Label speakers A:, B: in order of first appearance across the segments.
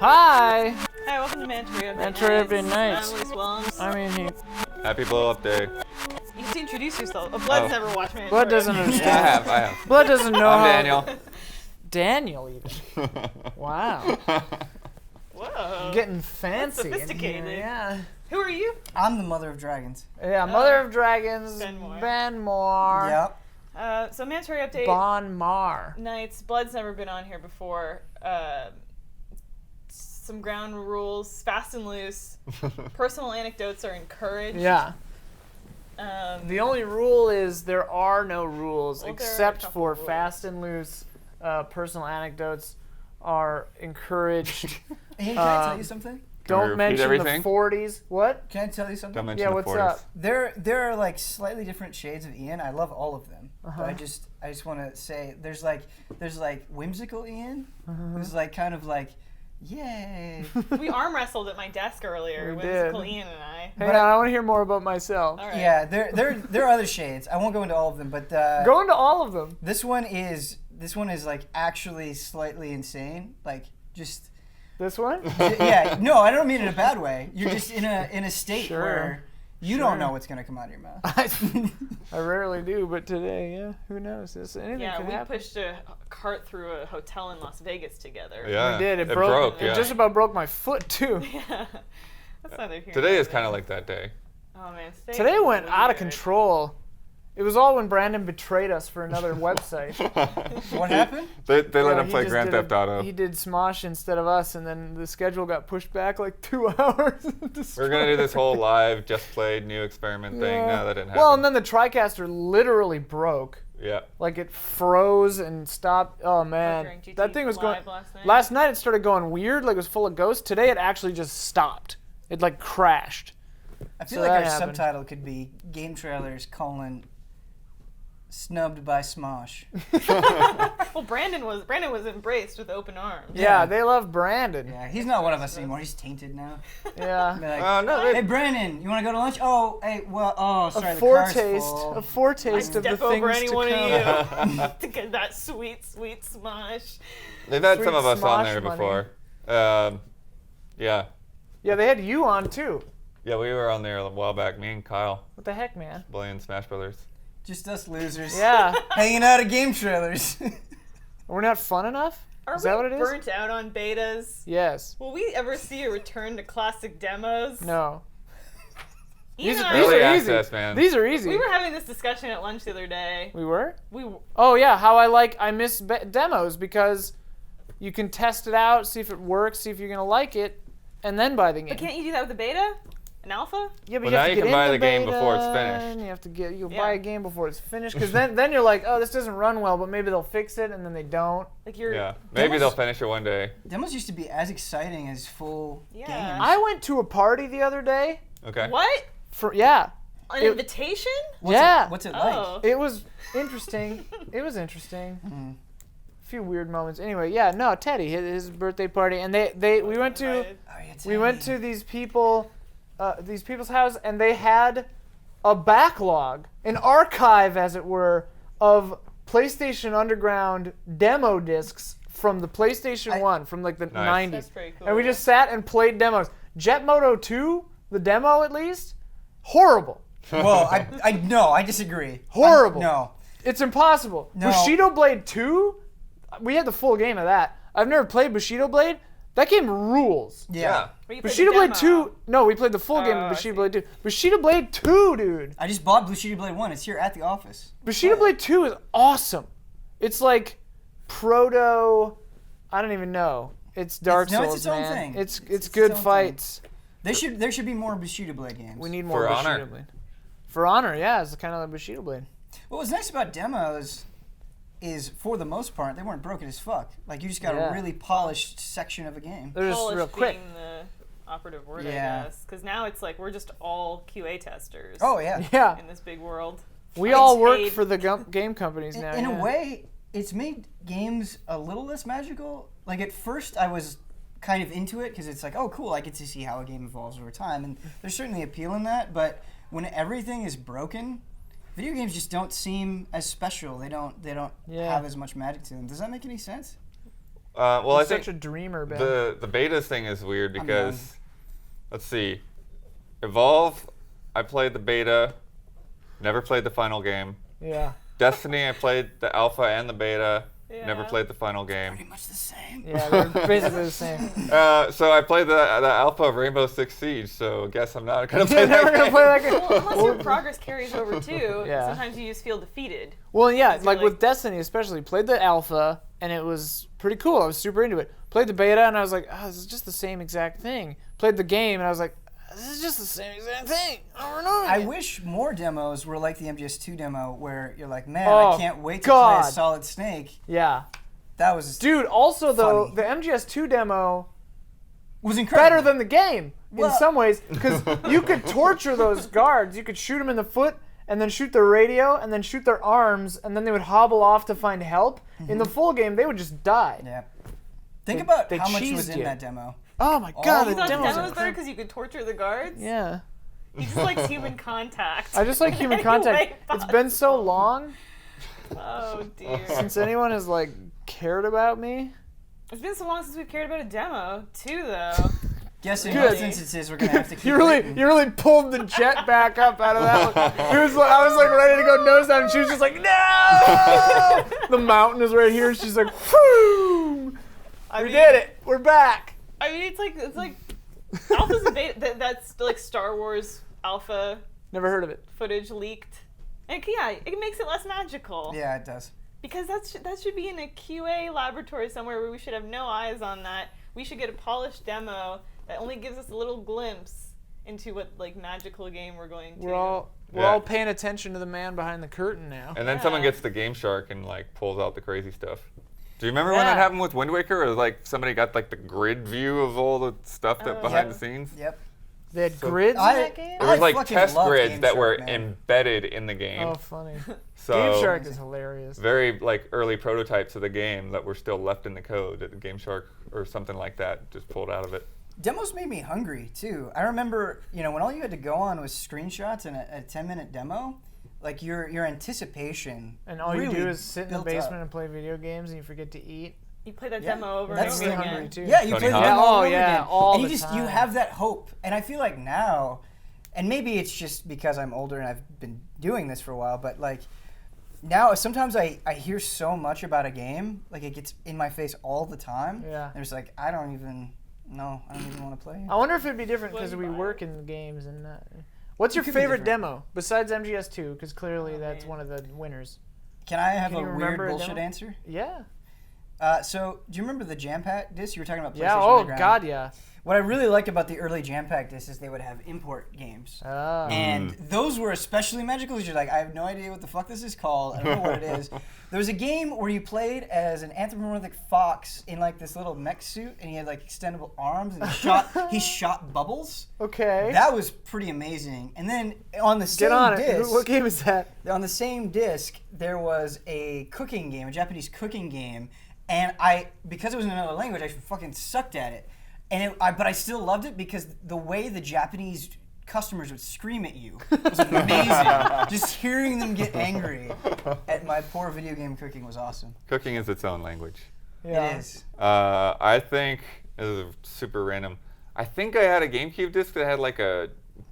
A: Hi!
B: Hi, welcome to Mantory
A: Mantory Nights.
B: I'm Elise Willems.
A: I mean,
C: Happy blow up day.
B: You have to introduce yourself. Blood's never watched Mantory.
A: Blood doesn't understand.
C: I have.
A: Blood doesn't know.
C: I'm Daniel.
A: Daniel, even. Wow.
B: Whoa.
A: Getting fancy.
B: Sophisticated.
A: In here. Yeah.
B: Who are you?
D: I'm the mother of dragons.
A: Yeah, Mother of Dragons.
B: Ben Moore.
A: Ben Moore.
D: Yep.
B: So Mantory update.
A: Bon Mar.
B: Nights. Blood's never been on here before. Some ground rules, fast and loose. Personal anecdotes are encouraged.
A: Yeah.
B: The
A: The only rule is there are no rules
B: Well, there are a
A: except
B: couple
A: for
B: rules.
A: fast and loose. Personal anecdotes are encouraged.
D: Hey, can I tell you something?
A: Don't
C: repeat
A: mention
C: everything?
A: the 40s. What?
D: Can I tell you something?
C: Don't mention
A: Yeah,
C: the
A: what's
C: 40s.
A: up?
D: There are like slightly different shades of Ian. I love all of them.
A: Uh-huh.
D: But I just want to say there's like whimsical Ian,
A: Uh-huh.
D: who's like kind of like, yay.
B: we arm wrestled at my desk earlier.
A: We
B: Whimsical
A: did.
B: Ian and I.
A: Hang on, I want to hear more about myself.
B: All right.
D: Yeah, there are other shades. I won't go into all of them, but
A: Go into all of them.
D: this one is like actually slightly insane. Like just
A: This one?
D: yeah. No, I don't mean it in a bad way. You're just in a state
A: Sure.
D: where you
A: Sure.
D: don't know what's gonna come out of your mouth.
A: I rarely do, but today, yeah, who knows? Anything
B: Yeah,
A: could
B: we
A: happen.
B: pushed a cart through a hotel in Las Vegas together.
C: Yeah.
A: We did. It
C: broke.
A: It
C: Yeah.
A: just about broke my foot too.
B: Yeah. That's neither here
C: Today
B: nor
C: is kind
B: there.
C: of like that day.
B: Oh man,
A: Today
B: was
A: went out of
B: weird.
A: control. It was all when Brandon betrayed us for another website.
D: What happened?
C: They let
A: Yeah,
C: him
A: he
C: play
A: just
C: Grand
A: did
C: Theft Auto.
A: He did Smosh instead of us, and then the schedule got pushed back like 2 hours.
C: We're gonna do this whole live, just played, new experiment thing.
A: Yeah.
C: No, that didn't happen.
A: Well, and then the TriCaster literally broke.
C: yeah.
A: Like it froze and stopped. Oh man,
B: During GT
A: that thing was going.
B: Live last night?
A: Last night it started going weird, like it was full of ghosts. Today it actually just stopped. It like crashed.
D: I feel
A: So
D: like
A: that
D: our
A: happened.
D: subtitle could be Game Trailers : Snubbed by Smosh.
B: Well, Brandon was embraced with open arms.
A: Yeah,
D: Yeah.
A: they love Brandon.
D: Yeah, he's not one of us anymore. He's tainted now.
A: Yeah.
D: Be like,
C: No,
D: hey Brandon, you want to go to lunch? Oh, hey, well, oh, sorry,
A: A
D: the car's
A: foretaste,
D: full.
A: a foretaste of the
B: Step over
A: things
B: any
A: to
B: one
A: come.
B: of you to get that sweet, sweet smosh.
C: They've had
A: Sweet
C: some of us on
A: Smosh
C: there
A: money.
C: before. Yeah.
A: Yeah, they had you on too.
C: Yeah, we were on there a while back. Me and Kyle
A: What the heck, man?
C: playing Smash Brothers.
D: Just us losers.
A: Yeah,
D: Hanging out at Game Trailers.
A: we're not fun enough.
B: Are
A: Is that
B: we
A: what it is?
B: burnt out on betas?
A: Yes.
B: Will we ever see a return to classic demos?
A: No.
B: Ian
A: These
B: and
A: are
B: I-
C: Early
A: easy.
C: access, man.
A: These are easy.
B: We were having this discussion at lunch the other day.
A: We were?
B: We
A: Oh yeah, how I miss demos because you can test it out, see if it works, see if you're gonna like it, and then buy the game.
B: But can't you do that with the beta? An alpha?
A: Yeah, but
C: Well,
A: you have
C: now
A: to
C: you
A: get
C: can
A: in
C: buy
A: the
C: the game
A: beta,
C: before it's finished.
A: and you have to
B: Yeah.
A: buy a game before it's finished, because then you're like, oh, this doesn't run well, but maybe they'll fix it, and then they don't.
B: Like you're.
C: Yeah. Maybe
D: Demos-
C: they'll finish it one day.
D: Demos used to be as exciting as full
B: Yeah.
D: games.
A: I went to a party the other day.
C: Okay.
B: What? An
A: It-
B: invitation?
D: What's it like?
B: Oh.
A: It was interesting. It was interesting.
D: Mhm.
A: A few weird moments. Anyway, yeah, no, Teddy, his birthday party, and we went to.
B: Invited.
D: Oh, yeah,
A: We went to these people's house, and they had a backlog, an archive, as it were, of PlayStation Underground demo discs from the PlayStation 1, from like the
C: Nice.
A: 90s.
B: That's pretty cool.
A: And we just sat and played demos. Jet Moto 2, the demo at least, horrible.
D: Well, I disagree.
A: Horrible.
D: No.
A: It's impossible.
D: No.
A: Bushido Blade 2, we had the full game of that. I've never played Bushido Blade. That game rules.
D: Yeah.
B: But you played
A: Bushido
B: the
A: Blade
B: demo.
A: 2, no, we played the full game
B: Oh,
A: of
B: I
A: Bushido
B: see.
A: Blade 2. Bushido Blade 2, dude.
D: I just bought Bushido Blade 1. It's here at the office.
A: Bushido Blade 2 is awesome. It's like proto, I don't even know. It's Dark
D: No, it's
A: Souls,
D: its own
A: man.
D: thing.
A: It's
D: It's
A: good
D: its own
A: fights.
D: There should be more Bushido Blade games.
A: We need more
C: For
A: Bushido
C: Honor.
A: Blade. For Honor, yeah, it's kind of like Bushido Blade.
D: What was nice about demos is, for the most part, they weren't broken as fuck. Like, you just got
A: Yeah.
D: a really polished section of a game.
A: They're just
B: Polish
A: real quick.
B: being the operative word,
D: Yeah.
B: I guess. Because now it's like we're just all QA testers.
D: Oh, yeah.
A: Yeah,
B: In this big world.
A: we all work
B: paid.
A: for the game companies now.
D: In
A: yeah.
D: a way, it's made games a little less magical. Like, at first, I was kind of into it because it's like, oh, cool, I get to see how a game evolves over time, and there's certainly appeal in that. But when everything is broken, video games just don't seem as special. They don't have as much magic to them. Does that make any sense?
C: Well,
A: You're
C: I think
A: such a dreamer, Ben.
C: the beta thing is weird
D: I'm
C: because, let's see, Evolve, I played the beta, never played the final game.
A: Yeah.
C: Destiny, I played the alpha and the beta,
B: Yeah.
C: never played the final game.
D: Pretty much the same.
A: Yeah, they're basically the same.
C: So I played the alpha of Rainbow Six Siege, so I guess I'm not gonna play
A: You're
C: that
A: never gonna
C: game.
A: play that game.
B: Well, unless your progress carries over too,
A: Yeah.
B: sometimes you just feel defeated.
A: Well, yeah,
B: You're
A: like
B: like-
A: with Destiny especially, played the alpha and it was pretty cool. I was super into it. Played the beta and I was like, oh, this is just the same exact thing. Played the game and I was like, this is just the same exact thing over and over
D: I
A: again.
D: wish more demos were like the MGS2 demo where you're like, man,
A: Oh,
D: I can't wait to
A: God.
D: play a Solid Snake.
A: Yeah.
D: That was
A: Dude, also though,
D: Funny.
A: the MGS2 demo
D: was incredible.
A: better than the game
D: Well-
A: in some ways because you could torture those guards. You could shoot them in the foot and then shoot their radio and then shoot their arms and then they would hobble off to find help. In the full game, they would just die.
D: Yeah. Think about
A: they
D: how much was
A: cheesed
D: in
A: you.
D: that demo.
A: Oh my
D: Oh,
A: god,
B: You
A: the
B: thought the
A: demo's
B: demo was better
A: incredible.
B: because you could torture the guards?
A: Yeah.
B: He just likes human contact.
A: I just like human
B: Anyway,
A: contact. It's been so long
B: Oh dear.
A: since anyone has like cared about me.
B: It's been so long since we've cared about a demo, too, though.
D: Guess in
A: Good.
D: most instances we're gonna have to keep
A: You really,
D: waiting.
A: you really pulled the jet back up out of that one. It was like, I was like ready to go nose down, and she was just like, no! The mountain is right here. She's like, whoo! We did it. We're back.
B: I mean, it's like Alpha's a beta. That's like Star Wars Alpha
A: Never heard of it.
B: footage leaked. And yeah, it makes it less magical.
D: Yeah, it does.
B: Because that should be in a QA laboratory somewhere where we should have no eyes on that. We should get a polished demo that only gives us a little glimpse into what like magical game we're going to.
A: We're all
C: Yeah.
A: all paying attention to the man behind the curtain now.
C: And then someone
B: Yeah.
C: gets the Game Shark and like pulls out the crazy stuff. Do you remember when that
A: Yeah.
C: happened with Wind Waker? Or like somebody got like the grid view of all the stuff that behind the scenes?
D: Yep.
A: They had
C: So-
A: grids in
D: I-
A: that game.
C: There was
D: I
C: like
D: fucking
C: test
D: love
C: grids
D: Game
C: that
D: Shark,
C: were
D: man.
C: embedded in the game.
A: Oh, funny.
C: So
A: Game Shark is hilarious.
C: very like early prototypes of the game that were still left in the code that the Game Shark or something like that just pulled out of it.
D: Demos made me hungry too. I remember, when all you had to go on was screenshots and a 10-minute demo, like your anticipation.
A: And all you
D: really
A: do is sit in the
D: built
A: basement
D: up.
A: and play video games, and you forget to eat.
B: You play that
D: Yeah.
B: demo over and
D: That's
B: over
A: Makes me
D: the-
B: again.
A: hungry too.
D: Yeah, you
C: Tony
D: play the
C: Hawk.
D: demo
A: Oh,
D: over and
A: yeah,
D: again.
A: all
D: and you
A: the
D: just you
A: time.
D: have that hope. And I feel like now, and maybe it's just because I'm older and I've been doing this for a while, but like now sometimes I hear so much about a game, like it gets in my face all the time.
A: Yeah.
D: And it's like I don't even want to play it.
A: I wonder if it'd be different because
B: Well,
A: we
B: you buy
A: work in the games and. What's your
D: It could be
A: favorite
D: different.
A: demo besides MGS2? Because clearly
B: Oh,
A: that's
B: man.
A: one of the winners.
D: Can I have
A: Can
D: a
A: you
D: weird
A: remember a
D: bullshit
A: demo?
D: answer?
A: Yeah.
D: So, do you remember the Jam Pack disc? You were talking about PlayStation
A: Yeah. Oh
D: Underground.
A: God, yeah.
D: What I really liked about the early Jam Pack discs is they would have import games.
A: Oh.
D: And those were especially magical because you're like, I have no idea what the fuck this is called. I don't know what it is. There was a game where you played as an anthropomorphic fox in like this little mech suit, and he had like extendable arms, and he shot bubbles.
A: Okay.
D: That was pretty amazing. And then on the same
A: Get on it.
D: disc,
A: What game is that?
D: on the same disc, there was a cooking game, a Japanese cooking game, and because it was in another language, I fucking sucked at it. And but I still loved it because the way the Japanese customers would scream at you was amazing. Just hearing them get angry at my poor video game cooking was awesome.
C: Cooking is its own language.
A: Yeah.
D: It is.
C: I think this is super random. I think I had a GameCube disc that had like a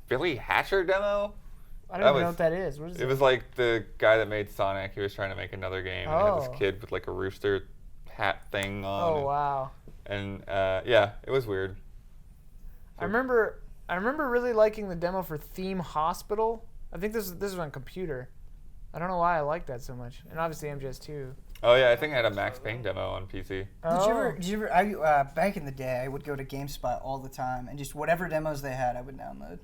C: Billy Hatcher demo.
A: I
C: That
A: don't even
C: was-
A: know what that is. What is
C: It was like the guy that made Sonic. He was trying to make another game and had
A: Oh.
C: this kid with like a rooster hat thing on.
A: Oh wow.
C: And yeah, it was weird.
A: I remember really liking the demo for Theme Hospital. I think this was on computer. I don't know why I like that so much. And obviously MGS2.
C: Oh yeah, I think I had a Max Payne demo on PC.
A: Oh.
D: Did you ever back in the day, I would go to GameSpot all the time, and just whatever demos they had, I would download.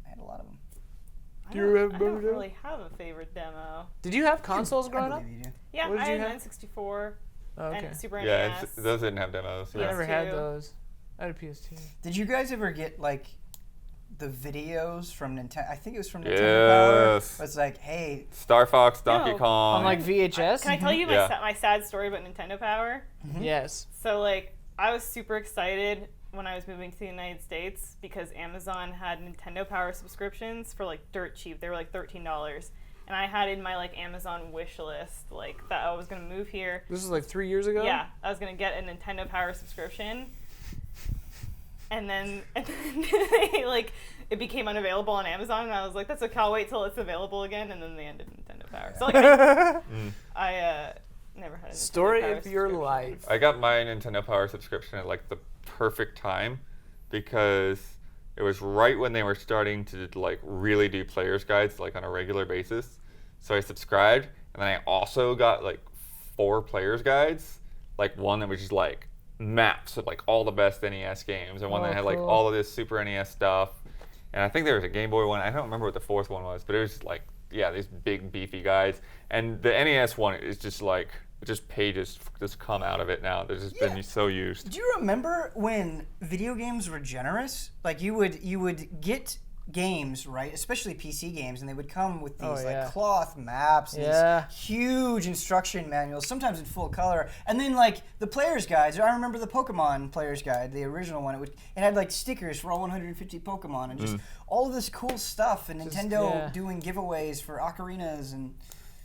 D: I had a lot of them.
B: I
A: Do you
B: don't,
A: remember
B: I don't
A: that?
B: really have a favorite demo.
A: Did you have consoles
D: I
A: growing up?
D: believe you do.
B: Yeah,
A: What did
B: I
A: you
B: had
A: have?
B: N64
A: Oh, okay.
B: and Super
C: Yeah,
B: NES.
C: those didn't have demos.
A: I
C: Yeah.
A: never had
B: PS2.
A: those. I had a PS2.
D: Did you guys ever get like the videos from Nintendo? I think it was from Nintendo Power.
C: Yes.
D: It's like, hey,
C: Star Fox, Donkey
B: No.
C: Kong.
A: On like VHS?
B: Can I tell you
C: Yeah.
B: my sad story about Nintendo Power?
A: Yes.
B: So like I was super excited when I was moving to the United States because Amazon had Nintendo Power subscriptions for like dirt cheap. They were like $13. And I had in my like Amazon wish list like that I was going to move here.
A: This is like 3 years ago?
B: Yeah, I was going to get a Nintendo Power subscription. And then they, like it became unavailable on Amazon, and I was like, "That's okay. I'll wait till it's available again." And then they ended Nintendo Power. So like, I never had a Nintendo
A: Story
B: Power
A: of your
B: subscription.
A: life.
C: I got my Nintendo Power subscription at like the perfect time because it was right when they were starting to like really do players guides like on a regular basis. So I subscribed, and then I also got like 4 players guides, like one that was just like maps of like all the best NES games, and one that had like
A: cool.
C: all of this Super NES stuff. And I think there was a Game Boy one. I don't remember what the 4th one was, but it was just like, yeah, these big beefy guides. And the NES one is just like, just pages just come out of it now. They've just been so used.
D: Do you remember when video games were generous? Like you would get games, right? Especially PC games, and they would come with these like cloth maps and these huge instruction manuals, sometimes in full color. And then like the player's guides. I remember the Pokemon player's guide, the original one. It had like stickers for all 150 Pokemon and just all of this cool stuff. And Nintendo doing giveaways for ocarinas and.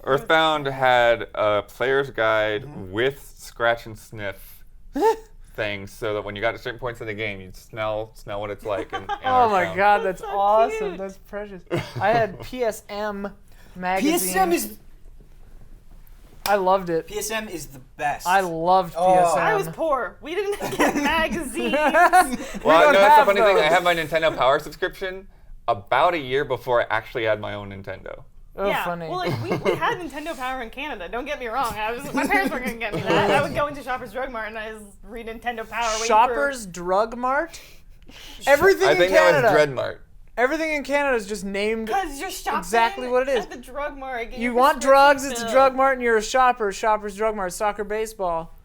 C: Earthbound had a player's guide with scratch and sniff things, so that when you got to certain points in the game, you'd smell what it's like. In
A: Oh my
C: Earthbound.
A: god, that's
B: so
A: awesome.
B: cute.
A: That's precious. I had PSM magazine.
D: PSM is
A: I loved it.
D: PSM is the best.
A: I loved
D: Oh.
A: PSM.
B: I was poor. We didn't get magazines.
C: Well,
A: don't
C: no, that's
A: have
C: the funny thing.
A: those.
C: I had my Nintendo Power subscription about a year before I actually had my own Nintendo.
A: Oh,
B: yeah,
A: funny.
B: well, like we had Nintendo Power in Canada. Don't get me wrong. My parents weren't gonna get me that. I would go into Shoppers Drug Mart and I just read Nintendo Power. waiting
A: Shoppers Drug Mart. Everything
C: I
A: in
C: think
A: Canada.
C: that was Dreadmart.
A: Everything in Canada is just named.
B: Because you're shopping
A: Exactly what it is.
B: at the drug mart. get
A: You
B: your
A: want
B: prescription
A: drugs? It's a
B: filled.
A: drug mart, and you're a shopper. Shoppers Drug Mart. Soccer, baseball.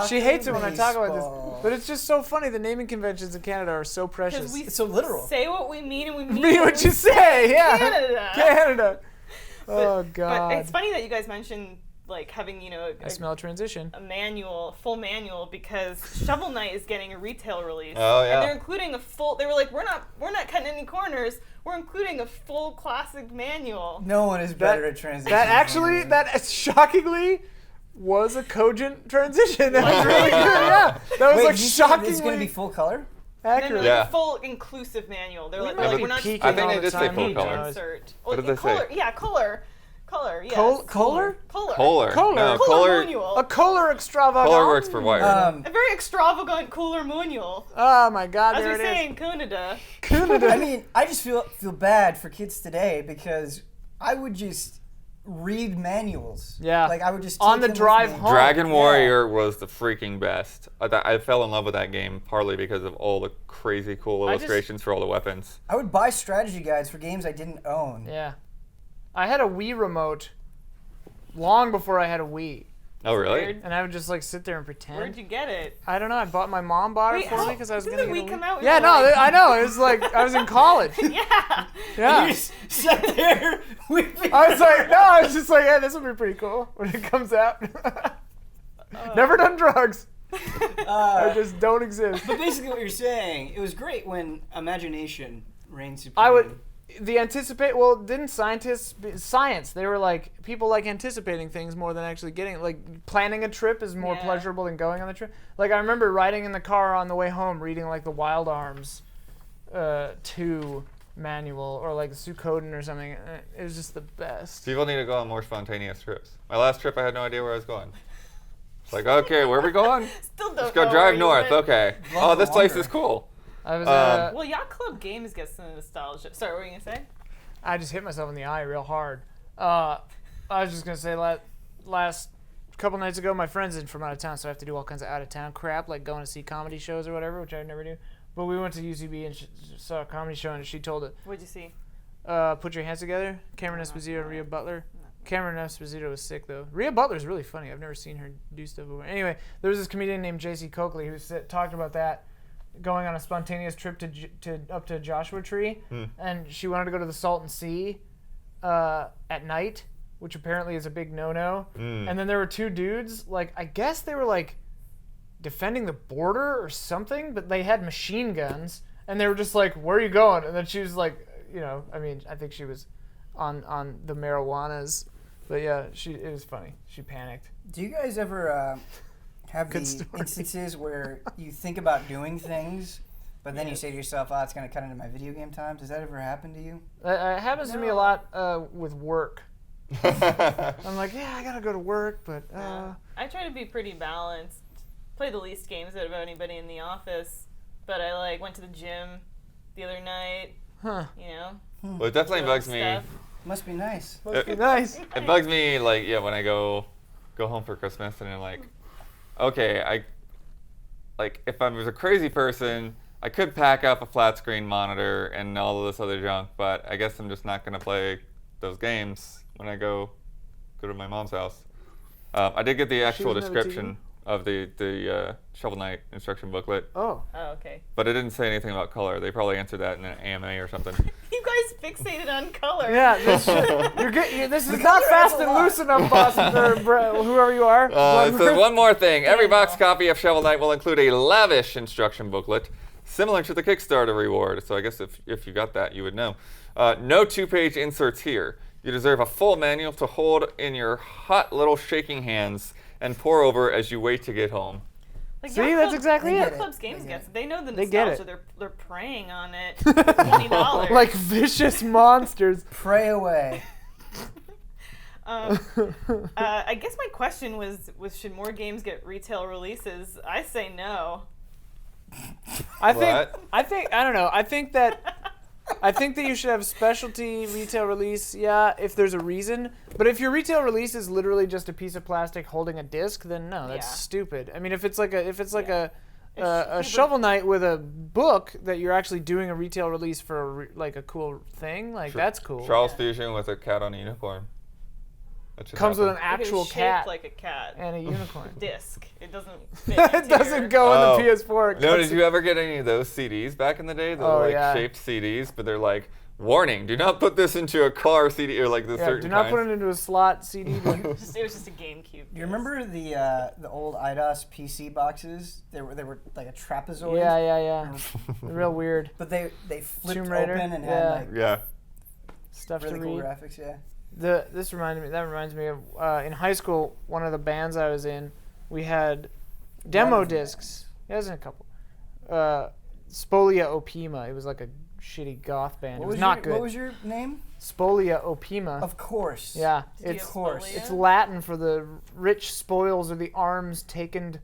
A: She hates it when I talk about this, but it's just so funny. The naming conventions in Canada are so precious.
B: Because we
D: It's so literal.
B: say what we mean and we mean
A: Mean what you say, yeah.
B: Canada.
A: Canada. Oh
B: But
A: god.
B: it's funny that you guys mentioned like having
A: I smell a transition.
B: a manual, full manual, because Shovel Knight is getting a retail release.
C: Oh, yeah.
B: And they're including a full. They were like, we're not cutting any corners. We're including a full classic manual.
D: No one is better at transitions.
A: That actually, that shockingly was a cogent transition. That was really good. Yeah, that was
D: Wait,
A: like
D: did you say
A: shockingly
D: it's going to be full color?
B: And then
A: accurate.
B: they're
C: Yeah.
B: like a full inclusive manual. They're like,
A: might
B: we're
A: be
B: not
A: peeking
C: I think
A: all
C: they
A: the
C: did say
A: time.
C: full
A: Who
C: color.
A: knows?
B: insert.
C: What did they say?
B: color, yeah, color, yes.
A: Kohler?
B: Kohler.
C: Kohler.
A: Kohler.
C: No,
B: Kohler
C: Kohler.
B: manual.
A: A Kohler extravagant.
C: Kohler works for Wire.
B: A very extravagant Kohler manual.
A: Oh my god,
B: As
A: there
B: we
A: it
B: say
A: is.
B: in Canada.
A: Canada.
D: I mean, I just feel bad for kids today because I would just read manuals.
A: Yeah.
D: Like I would just
A: On
D: take
A: the
D: them with
A: drive
D: me.
A: home.
C: Dragon Warrior was the freaking best. I fell in love with that game partly because of all the crazy cool
A: I just-
C: illustrations for all the weapons.
D: I would buy strategy guides for games I didn't own.
A: Yeah. I had a Wii remote long before I had a Wii.
C: Oh, really?
B: Weird.
A: And I would just like sit there and pretend.
B: Where'd you get it?
A: I don't know. My mom bought it
B: Wait,
A: for
B: how-
A: me because I was
B: didn't
A: gonna
B: the
A: get
B: Wii
A: a
B: come out and
A: Yeah,
B: you're
A: no,
B: like-
A: I know. It was like I was in college.
B: Yeah.
A: Yeah.
D: You just sat there weeping.
A: I was like, no, I was just like, hey, this will be pretty cool when it comes out. Never done drugs. I just don't exist.
D: But basically, what you're saying, it was great when imagination reigned supreme.
A: I would. Didn't science, they were like, people like anticipating things more than actually getting it. Like, planning a trip is more
B: Yeah.
A: pleasurable than going on the trip. Like, I remember riding in the car on the way home reading, like, the Wild Arms 2 manual, or, like, Suikoden or something. It was just the best.
C: People need to go on more spontaneous trips. My last trip, I had no idea where I was going. It's like, okay, where are we going?
B: Still don't
C: Let's
B: know
C: go
B: where
C: drive
B: you
C: north.
B: went.
C: Okay.
D: Love
C: Oh,
D: the
C: this place
D: wander.
C: is cool.
A: I was,
B: Well, Yacht Club Games gets some nostalgia. Sorry, what were you gonna say?
A: I just hit myself in the eye real hard. I was just gonna say last couple nights ago, my friend's in from out of town, so I have to do all kinds of out of town crap, like going to see comedy shows or whatever, which I never do. But we went to UCB and saw a comedy show, and she told it,
B: What'd you see?
A: "Put Your Hands Together." Cameron Esposito and Rhea Butler. Cameron Esposito was sick though. Rhea Butler's really funny. I've never seen her do stuff before. Anyway, there was this comedian named J.C. Coakley who talked about that. Going on a spontaneous trip to up to Joshua Tree, and she wanted to go to the Salton Sea at night, which apparently is a big no-no. And then there were 2 dudes, like I guess they were like defending the border or something, but they had machine guns, and they were just like, "Where are you going?" And then she was like, I think she was on the marijuanas, but yeah, it was funny. She panicked.
D: Do you guys ever have
A: Good
D: the
A: story.
D: instances where you think about doing things, but then you say to yourself, "Oh, it's gonna cut into my video game time"? Does that ever happen to you?
A: It happens to me a lot with work. I'm like, yeah, I gotta go to work, but
B: I try to be pretty balanced. Play the least games out of anybody in the office, but I went to the gym the other night.
A: huh?
C: Well, it definitely bugs me.
B: Stuff.
D: Must be nice.
A: Must be nice.
C: It bugs me when I go home for Christmas and I'm like, okay, if I was a crazy person, I could pack up a flat screen monitor and all of this other junk, but I guess I'm just not gonna play those games when I go to my mom's house. I did get the actual
A: doesn't have a
C: description of the Shovel Knight instruction booklet,
A: Oh.
B: Oh, okay.
C: but it didn't say anything about color. They probably answered that in an AMA or something.
B: You guys fixated on color.
A: Yeah, this is not fast and loose enough, Boston, or whoever you are.
C: It says one more thing. Every box copy of Shovel Knight will include a lavish instruction booklet, similar to the Kickstarter reward. So I guess if you got that, you would know. No 2-page inserts here. You deserve a full manual to hold in your hot little shaking hands and pour over as you wait to get home.
A: See, that's exactly
D: They
A: it.
D: get it.
B: Club's games gets it. They know the
A: They get
B: nostalgia.
A: it.
B: They're preying on it. $20.
A: Like vicious monsters.
D: Pray away.
B: I guess my question was should more games get retail releases? I say no.
A: I don't know. I think that you should have specialty retail release, yeah, if there's a reason. But if your retail release is literally just a piece of plastic holding a disc, then no, that's
B: Yeah.
A: stupid. I mean, if it's like a
B: Super-
A: Shovel Knight with a book that you're actually doing a retail release for a cool thing, that's cool.
C: Charles Fusion with a cat on a unicorn. That should
A: Comes with
C: happen.
A: an actual
B: It is
A: cat
B: shaped like a cat.
A: and a unicorn.
B: Disc. It doesn't fit
A: It
B: into
A: doesn't
B: your-
A: go
C: Oh.
A: in the PS4. It
C: No,
A: cuts
C: did you ever get any of those CDs back in the day? The
A: Oh, yeah.
C: shaped CDs, but they're like, warning, do not put this into a car CD or the
A: Yeah,
C: certain
A: do not
C: kinds.
A: put it into a slot CD. Bin.
B: It was just a GameCube.
D: Do you remember the old IDOS PC boxes? They were like a trapezoid.
A: yeah. Real weird
D: But they flipped
A: Tomb Raider,
D: open and
A: yeah.
D: had
C: Yeah.
A: stuff
D: really
A: to
D: cool
A: read.
D: graphics. Yeah.
A: That reminds me of in high school, one of the bands I was in, we had demo
D: One.
A: discs. Yeah, there's a couple. Spolia Opima. It was like a shitty goth band. It was not good.
D: What was your name?
A: Spolia Opima.
D: Of course.
A: Yeah,
B: Did you
A: it's
B: have
D: course.
B: Spolia?
A: it's Latin for the rich spoils or the arms taken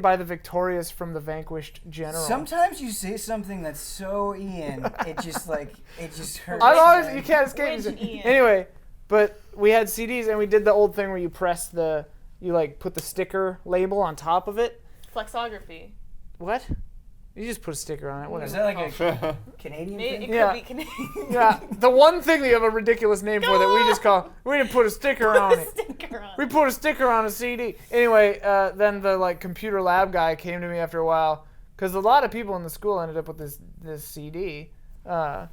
A: by the victorious from the vanquished general.
D: Sometimes you say something that's so Ian, it just hurts.
A: I've always
D: man.
A: you can't escape
B: Which
A: me.
B: Ian?
A: Anyway, but we had CDs and we did the old thing where you put the sticker label on top of it.
B: Flexography.
A: What? You just put a sticker on it.
D: Is
A: Whatever.
D: that like a Canadian
B: It
D: thing?
B: could
A: Yeah.
B: be Canadian.
A: Yeah, the one thing that you have a ridiculous name for that we just call we didn't put a sticker on it.
B: Sticker on.
A: We put a sticker on a CD. Anyway, then the computer lab guy came to me after a while because a lot of people in the school ended up with this CD, and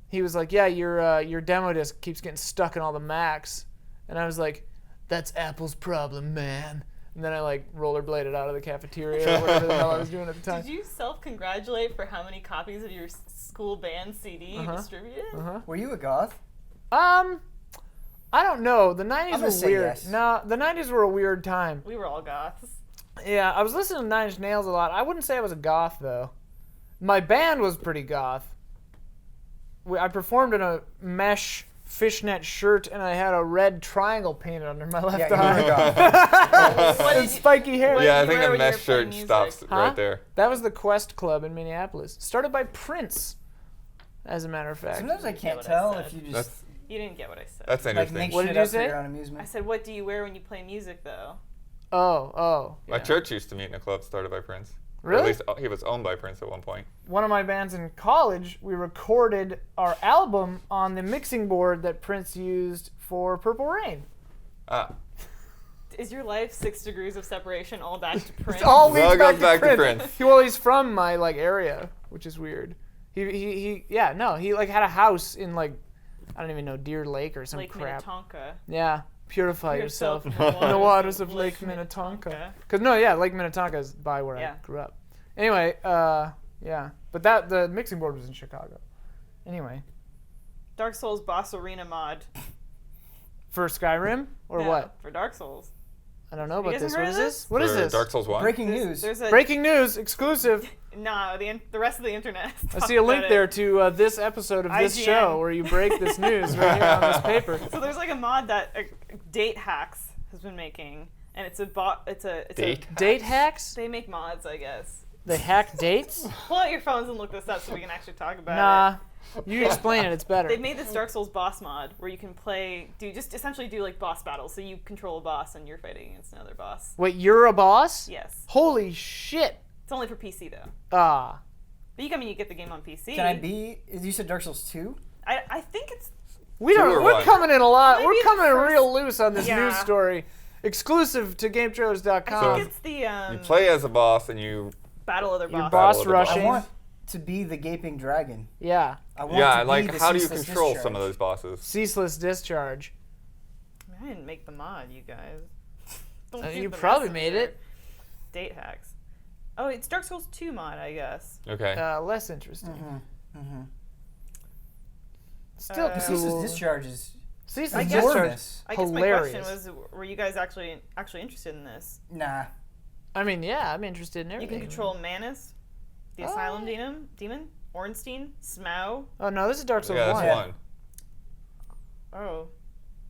A: he was like, "Yeah, your demo disc keeps getting stuck in all the Macs," and I was like, "That's Apple's problem, man." And then I rollerbladed out of the cafeteria or whatever the hell I was doing at the time.
B: Did you self-congratulate for how many copies of your school band CD you distributed?
D: Were you a goth?
A: I don't know. The 90s
D: gonna
A: were
D: say
A: weird.
D: yes.
A: No, the 90s were a weird time.
B: We were all goths.
A: Yeah, I was listening to Nine Inch Nails a lot. I wouldn't say I was a goth, though. My band was pretty goth. I performed in a mesh fishnet shirt, and I had a red triangle painted under my left
D: Yeah,
A: eye.
D: you were a goth.
B: What
A: And
B: did you-
A: spiky hair.
B: What
C: Yeah, I
B: did you
C: think
B: wear
C: the
B: when you were
C: mesh
B: playing
C: shirt
B: music?
C: stops
A: Huh?
C: right there.
A: That was the Quest Club in Minneapolis. Started by Prince, as a matter of fact.
D: Sometimes I
B: get
D: can't
B: what I
D: tell
B: said.
D: if you just
C: That's
B: You didn't get what I said.
C: that's
D: like
C: interesting.
D: make
A: What
D: shit
A: did you
D: up for
A: say?
D: your own
B: I
D: amusement.
B: said, what do you wear when you play music, though?
A: Oh.
C: My
A: Yeah.
C: church used to meet in a club started by Prince. Or
A: Really?
C: at least he was owned by Prince at one point.
A: One of my bands in college, we recorded our album on the mixing board that Prince used for Purple Rain.
C: Ah,
B: Is your life 6 degrees of separation all back to Prince?
A: It all
C: It
A: leads
C: all
A: back,
C: goes back to
A: to
C: Prince.
A: Prince. Well, he's from my area, which is weird. He had a house in I don't even know, Deer Lake or some
B: Lake
A: crap.
B: Minnetonka.
A: Yeah, purify yourself in the
B: the
A: waters of Lake Minnetonka. Because Lake Minnetonka is by where I grew up. Anyway, yeah, but the mixing board was in Chicago. Anyway,
B: Dark Souls boss arena mod.
A: for Skyrim or
B: Yeah,
A: what?
B: For Dark Souls.
A: I don't know about
B: guys
A: this.
B: ever
A: What
B: heard
A: is
B: of
A: this? What is
C: For
A: this?
C: Dark Souls 1?
D: Breaking news.
B: There's a
A: Breaking news, exclusive.
B: No, the rest of the internet.
A: I see a link there to this episode of this
B: IGN.
A: show where you break this news right here on this paper.
B: So there's like a mod that Date Hacks has been making, and it's a
A: Date hacks?
B: They make mods, I guess.
A: They hack dates?
B: Pull out your phones and look this up so we can actually talk about it.
A: Nah, you explain it. It's better.
B: They made this Dark Souls boss mod where you can essentially do like boss battles. So you control a boss and you're fighting against another boss.
A: Wait, you're a boss?
B: Yes.
A: Holy shit!
B: It's only for PC though.
A: Ah.
B: But you get the game on PC.
D: Can I be? You said Dark Souls 2?
B: I think it's.
A: We
C: Two
A: don't.
C: or
A: We're
C: one?
A: coming in a lot.
B: Maybe
A: We're
B: the
A: coming in
B: first-
A: real loose on this
B: Yeah.
A: news story, exclusive to
B: I
A: GameTrailers.com.
B: think it's the
C: You play as a boss and you...
B: battle other
A: Your
B: boss.
A: boss
C: Battle of the
D: I
A: rushing.
D: want to be the gaping dragon.
A: Yeah.
D: I want
C: Yeah,
D: to
C: like,
D: be the
C: how do you
D: ceaseless
C: control
D: discharge.
C: some of those bosses?
A: Ceaseless discharge.
B: I didn't make the mod, you guys. Don't
A: You
B: keep the
A: probably made
B: messenger.
A: it.
B: Date hacks. Oh, it's Dark Souls 2 mod, I guess.
C: Okay.
A: Less interesting.
D: Mm-hmm.
A: Still
B: The
A: cool.
D: Ceaseless discharge is
A: Ceaseless
B: I guess-
A: discharge.
D: enormous.
B: I guess my
A: Hilarious.
B: question was, were you guys actually interested in this?
D: Nah.
A: I mean, yeah, I'm interested in
B: You
A: everything.
B: can control Manus, the Asylum Demon, Ornstein, Smough.
A: Oh no, this is Dark Souls
C: Yeah, that's
A: 1.
D: Yeah.
C: one.
B: Oh,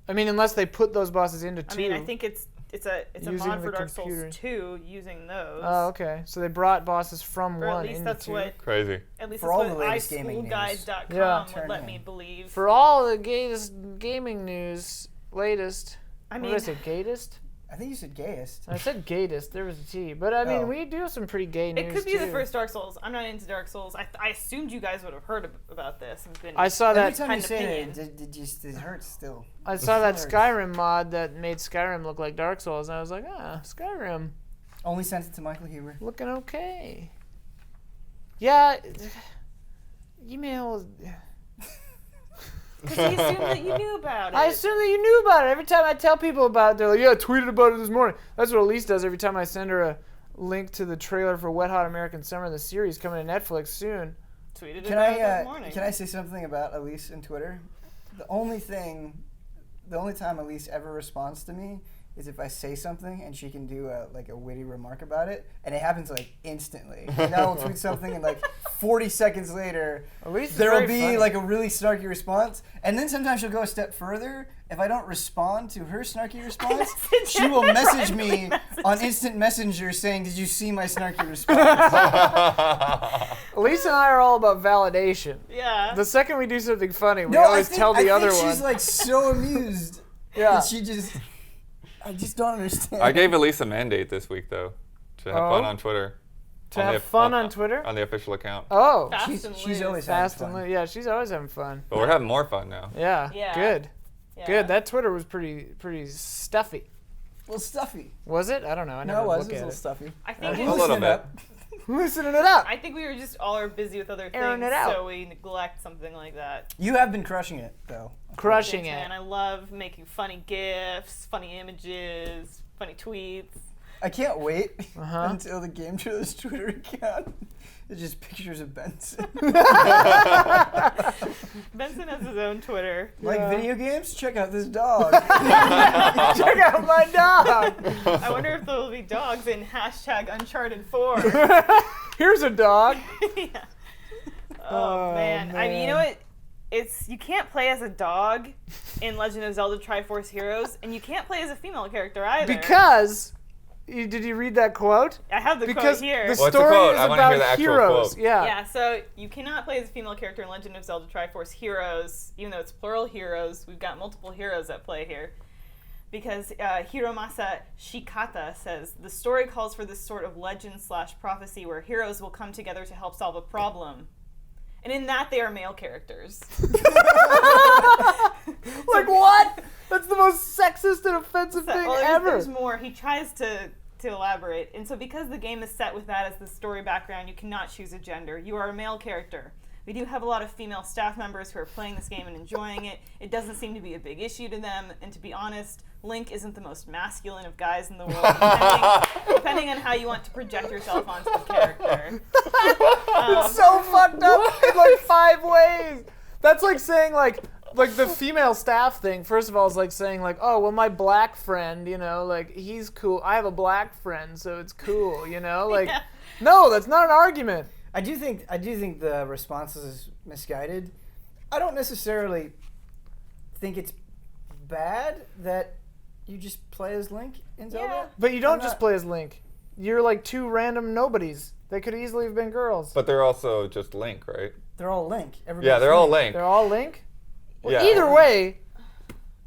A: I mean, unless they put those bosses into 2.
B: I mean, I think it's a
A: Using
B: mod
A: the
B: for Dark
A: computer.
B: Souls 2 using those.
A: Oh, okay. So they brought bosses from
B: Or
A: 1
B: at least
A: into
B: that's
A: 2.
B: what
C: Crazy.
D: For all the latest gaming
B: iSchoolguide.com
A: Yeah.
B: would
D: Turn
B: let
D: in.
B: me believe.
A: For all the latest gaming news, latest.
B: I
A: What
B: mean,
A: did I say? Gatest?
D: I think you said gayest.
A: I said gatest. There was a T. But I mean,
D: Oh.
A: we do some pretty gay news
B: it could be the
A: too.
B: first Dark Souls. I'm not into Dark Souls. I assumed you guys would have heard about this and been.
A: I saw
D: Every
A: that.
D: time
B: kind
D: you
B: of
D: say it,
B: opinion.
D: it hurts still.
A: I saw that
D: Hilarious.
A: Skyrim mod that made Skyrim look like Dark Souls, and I was like, Skyrim
D: Only sent it to Michael Huber.
A: looking okay. Yeah, email.
B: Because he assumed that you knew about it.
A: I assume that you knew about it. Every time I tell people about it, they're like, "Yeah, I tweeted about it this morning." That's what Elise does every time I send her a link to the trailer for Wet Hot American Summer, the series coming to Netflix soon.
B: Tweeted
D: Can
B: about it
D: I
B: this morning.
D: can I say something about Elise on Twitter? The only time Elise ever responds to me is if I say something and she can do a witty remark about it, and it happens like instantly. And I will tweet something and like 40 seconds later,
A: Elise is
D: there will
A: very
D: be
A: funny.
D: like a really snarky response, and then sometimes she'll go a step further. If I don't respond to her snarky response, she will message me on Instant Messenger saying, "Did you see my snarky response?"
A: Elise and I are all about validation.
B: Yeah.
A: The second we do something funny, we
D: No,
A: always tell
D: I
A: the other
D: think
A: one.
D: she's like so amused.
A: Yeah.
D: that I just don't understand.
C: I gave Elise a mandate this week, though, to have fun
A: Oh.
C: on Twitter.
A: To have fun on Twitter?
C: On the official account.
A: Oh,
B: Fast
D: she's
B: and
D: she's
B: loose.
D: always
A: fast
D: having
A: and
D: fun.
A: yeah, she's always having fun.
C: But we're having more fun now.
A: Yeah,
B: Yeah.
A: good,
B: Yeah.
A: good. That Twitter was pretty stuffy.
D: A little stuffy.
A: Was it? I don't know. I never
D: No, it was.
A: look
D: It was a
A: at
D: little
A: it.
D: stuffy.
B: I think
C: A
B: it was,
C: little bit.
A: Loosening it up.
B: I think we were just all are busy with other
A: Airing
B: things,
A: it out.
B: so we neglect something like that.
D: You have been crushing it, though.
A: Crushing
B: Thanks,
A: it.
B: man. I love making funny GIFs, funny images, funny tweets.
D: I can't wait
A: Uh-huh.
D: until the GameTrailers Twitter account is just pictures of Benson.
B: Benson has his own Twitter.
D: Like
A: Yeah.
D: video games? Check out this dog.
A: Check out my dog.
B: I wonder if there will be dogs in #Uncharted4.
A: Here's a dog.
B: Yeah. Oh, man. I mean, you know
A: man.
B: what? You can't play as a dog in Legend of Zelda Triforce Heroes, and you can't play as a female character either.
A: Because, did you read that quote?
B: I have the
A: Because
B: quote here.
A: the
C: What's the
A: story
C: quote?
A: is
C: I wanna hear the
A: about
C: actual
A: heroes.
C: quote.
A: Yeah.
B: Yeah, so you cannot play as a female character in Legend of Zelda Triforce Heroes, even though it's plural heroes. We've got multiple heroes at play here. Because Hiromasa Shikata says, the story calls for this sort of legend/prophecy where heroes will come together to help solve a problem. And in that, they are male characters.
A: Like what? That's the most sexist and offensive thing
B: Well,
A: ever.
B: there's more. He tries to elaborate. And so because the game is set with that as the story background, you cannot choose a gender. You are a male character. We do have a lot of female staff members who are playing this game and enjoying it. It doesn't seem to be a big issue to them, and to be honest, Link isn't the most masculine of guys in the world, depending on how you want to project yourself onto the character.
A: It's so fucked up in like 5 ways. That's like saying like the female staff thing. First of all, is like saying like, oh well, my black friend, you know, like he's cool. I have a black friend, so it's cool, you know, like.
B: Yeah.
A: No, that's not an argument.
D: I do think the response is misguided. I don't necessarily think it's bad that you just play as Link in Zelda.
B: Yeah.
A: But you don't just play as Link. You're like 2 random nobodies. They could easily have been girls.
C: But they're also just Link, right?
D: They're all Link.
C: Yeah, they're all Link.
A: They're all Link? Well,
C: Yeah.
A: either way,